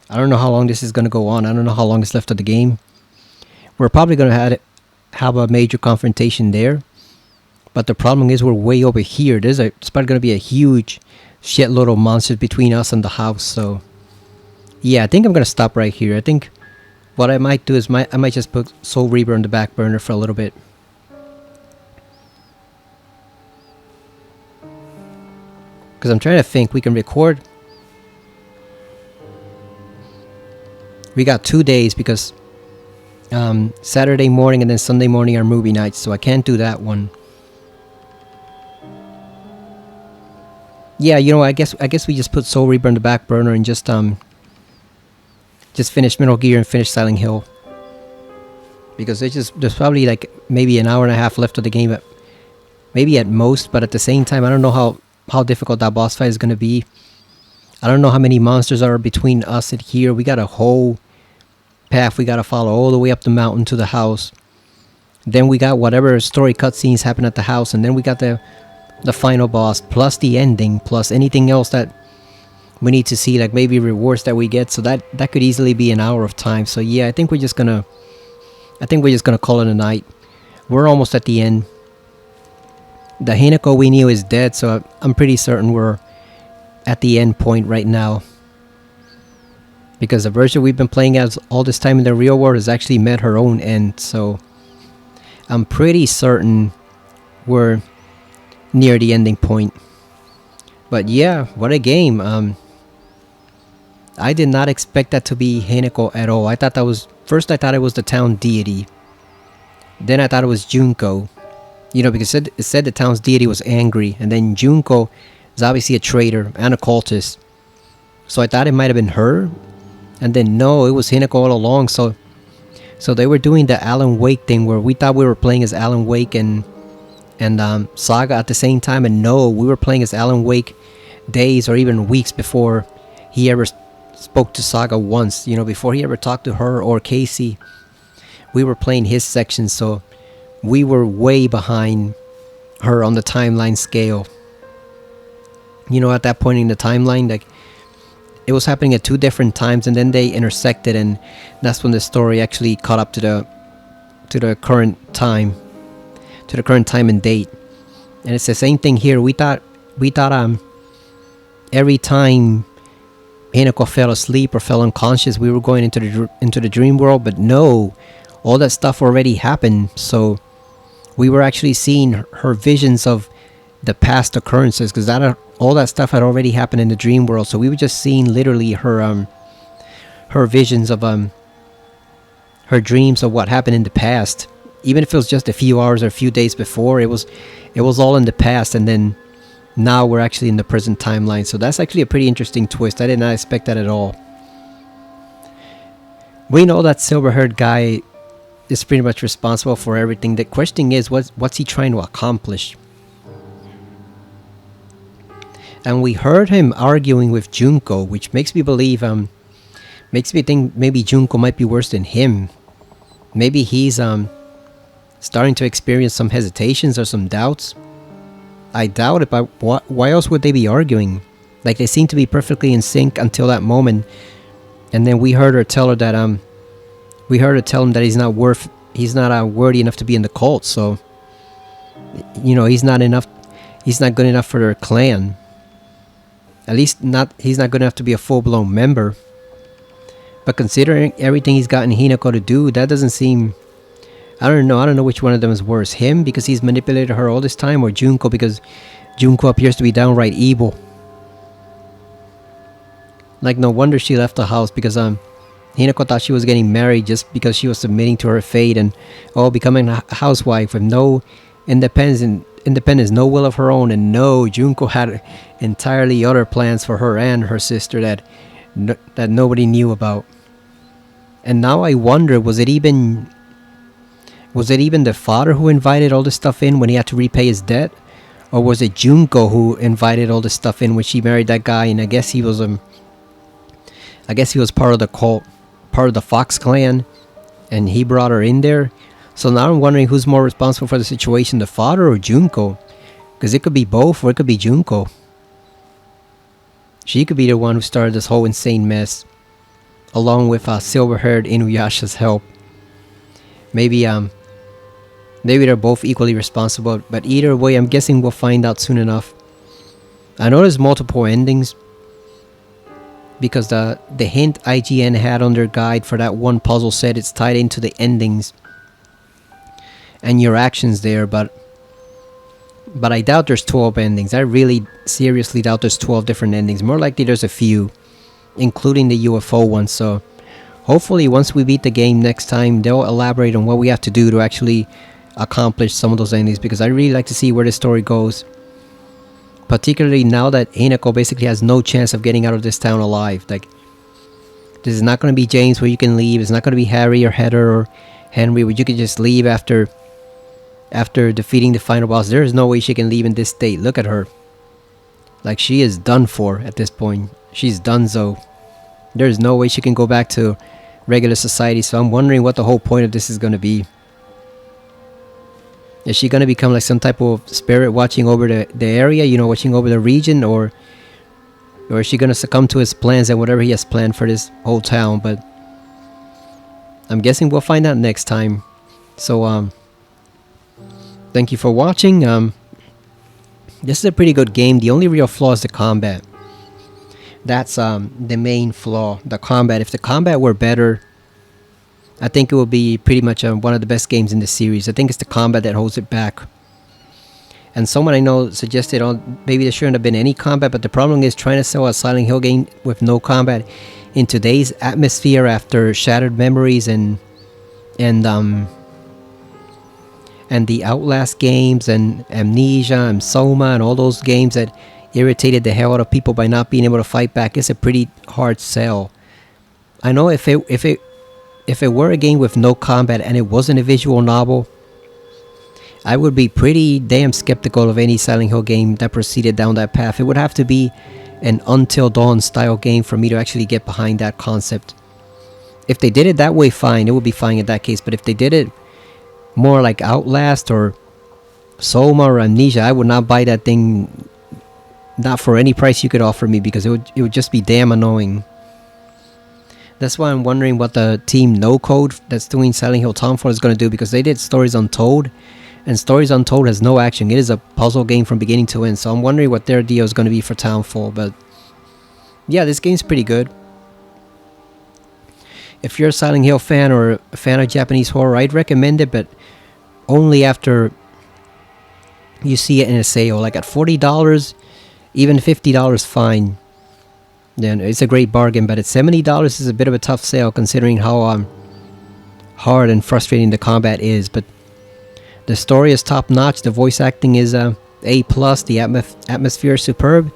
I don't know how long this is going to go on. I don't know how long is left of the game. We're probably going to have a major confrontation there, but the problem is we're way over here. It's probably going to be a huge shitload of monsters between us and the house. So yeah, I think I'm going to stop right here. I think what I might do is I might just put Soul Reaver on the back burner for a little bit. Because I'm trying to think, we can record. We got 2 days because Saturday morning and then Sunday morning are movie nights, so I can't do that one. Yeah, you know, I guess we just put Soul Reaver on the back burner and just finish Metal Gear and finish Silent Hill. Because there's probably like maybe an hour and a half left of the game, maybe at most, but at the same time I don't know how difficult that boss fight is going to be. I don't know how many monsters are between us and here. We got a whole path we got to follow all the way up the mountain to the house. Then we got whatever story cutscenes happen at the house, and then we got the final boss, plus the ending, plus anything else that we need to see, like maybe rewards that we get. So that could easily be an hour of time. So yeah, I think we're just gonna call it a night. We're almost at the end. The Hinako we knew is dead, so I'm pretty certain we're at the end point right now. Because the version we've been playing as all this time in the real world has actually met her own end. So I'm pretty certain we're near the ending point. But yeah, what a game. I did not expect that to be Hinako at all. I thought it was the town deity. Then I thought it was Junko. You know, because it said the town's deity was angry. And then Junko is obviously a traitor and a cultist. So I thought it might have been her. And then no, it was Hinako all along. So they were doing the Alan Wake thing where we thought we were playing as Alan Wake and Saga at the same time. And no, we were playing as Alan Wake days or even weeks before he ever spoke to Saga once. You know, before he ever talked to her or Casey. We were playing his section, so we were way behind her on the timeline scale. You know, at that point in the timeline, like, it was happening at 2 different times, and then they intersected, and that's when the story actually caught up to the current time, and date. And it's the same thing here. We thought every time Hinako fell asleep or fell unconscious, we were going into the dream world, but no, all that stuff already happened. So we were actually seeing her visions of the past occurrences, because all that stuff had already happened in the dream world. So we were just seeing literally her visions of her dreams of what happened in the past. Even if it was just a few hours or a few days before, it was all in the past, and then now we're actually in the present timeline. So that's actually a pretty interesting twist. I did not expect that at all. We know that silver-haired guy is pretty much responsible for everything. The question is, what's he trying to accomplish? And we heard him arguing with Junko, which makes me believe, makes me think maybe Junko might be worse than him. Maybe he's starting to experience some hesitations or some doubts. I doubt it, but why else would they be arguing? Like, they seem to be perfectly in sync until that moment, and then we heard her tell her that we heard her tell him that he's not worthy enough to be in the cult. So, you know, he's not good enough for their clan. At least he's not good enough to be a full-blown member. But considering everything he's gotten Hinako to do, that doesn't seem... I don't know which one of them is worse. Him, because he's manipulated her all this time, or Junko, because Junko appears to be downright evil. Like, no wonder she left the house, because Hinako thought she was getting married just because she was submitting to her fate and becoming a housewife with no independence, no will of her own. And no, Junko had entirely other plans for her and her sister that nobody knew about. And now I wonder, was it even the father who invited all this stuff in when he had to repay his debt? Or was it Junko who invited all this stuff in when she married that guy? And I guess he was part of the cult, part of the Fox clan, and he brought her in there. So now I'm wondering who's more responsible for the situation, the father or Junko? Because it could be both, or it could be Junko. She could be the one who started this whole insane mess, along with silver-haired Inuyasha's help. Maybe they're both equally responsible, but either way, I'm guessing we'll find out soon enough. I know there's multiple endings, because the hint IGN had on their guide for that one puzzle said it's tied into the endings and your actions there, but I doubt there's 12 endings. I really seriously doubt there's 12 different endings. More likely there's a few, including the UFO one. So hopefully once we beat the game next time, they'll elaborate on what we have to do to actually accomplish some of those endings, because I really like to see where the story goes. Particularly now that Hinako basically has no chance of getting out of this town alive. Like, this is not going to be James where you can leave. It's not going to be Harry or Heather or Henry where you can just leave after defeating the final boss. There is no way she can leave in this state. Look at her. Like, she is done for at this point. She's donezo. There is no way she can go back to regular society. So I'm wondering what the whole point of this is going to be. Is she going to become like some type of spirit watching over the area, you know, watching over the region, or is she going to succumb to his plans and whatever he has planned for this whole town? But I'm guessing we'll find out next time. So thank you for watching. This is a pretty good game. The only real flaw is the combat. That's the main flaw, the combat. If the combat were better, I think it will be pretty much one of the best games in the series. I think it's the combat that holds it back. And someone I know suggested maybe there shouldn't have been any combat, but the problem is trying to sell a Silent Hill game with no combat in today's atmosphere after Shattered Memories and the Outlast games and Amnesia and Soma and all those games that irritated the hell out of people by not being able to fight back. It's a pretty hard sell. I know if it were a game with no combat and it wasn't a visual novel, I would be pretty damn skeptical of any Silent Hill game that proceeded down that path. It would have to be an Until Dawn style game for me to actually get behind that concept. If they did it that way, fine, it would be fine in that case. But if they did it more like Outlast or Soma or Amnesia, I would not buy that thing, not for any price you could offer me, because it would just be damn annoying. That's why I'm wondering what the team No Code that's doing Silent Hill Townfall is going to do, because they did Stories Untold, and Stories Untold has no action. It is a puzzle game from beginning to end, so I'm wondering what their deal is going to be for Townfall. But yeah, this game's pretty good. If you're a Silent Hill fan or a fan of Japanese horror, I'd recommend it, but only after you see it in a sale. Like at $40, even $50 fine. Then it's a great bargain, but at $70 is a bit of a tough sale considering how hard and frustrating the combat is. But the story is top notch. The voice acting is A+. The atmosphere is superb.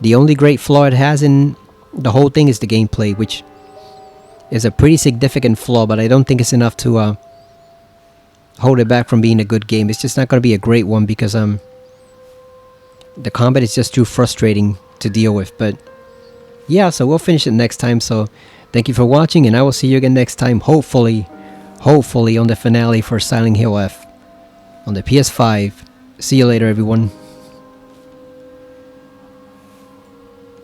The only great flaw it has in the whole thing is the gameplay, which is a pretty significant flaw, but I don't think it's enough to hold it back from being a good game. It's just not going to be a great one because the combat is just too frustrating to deal with. But yeah, so we'll finish it next time. So thank you for watching, and I will see you again next time, hopefully on the finale for Silent Hill F on the PS5. See you later, everyone.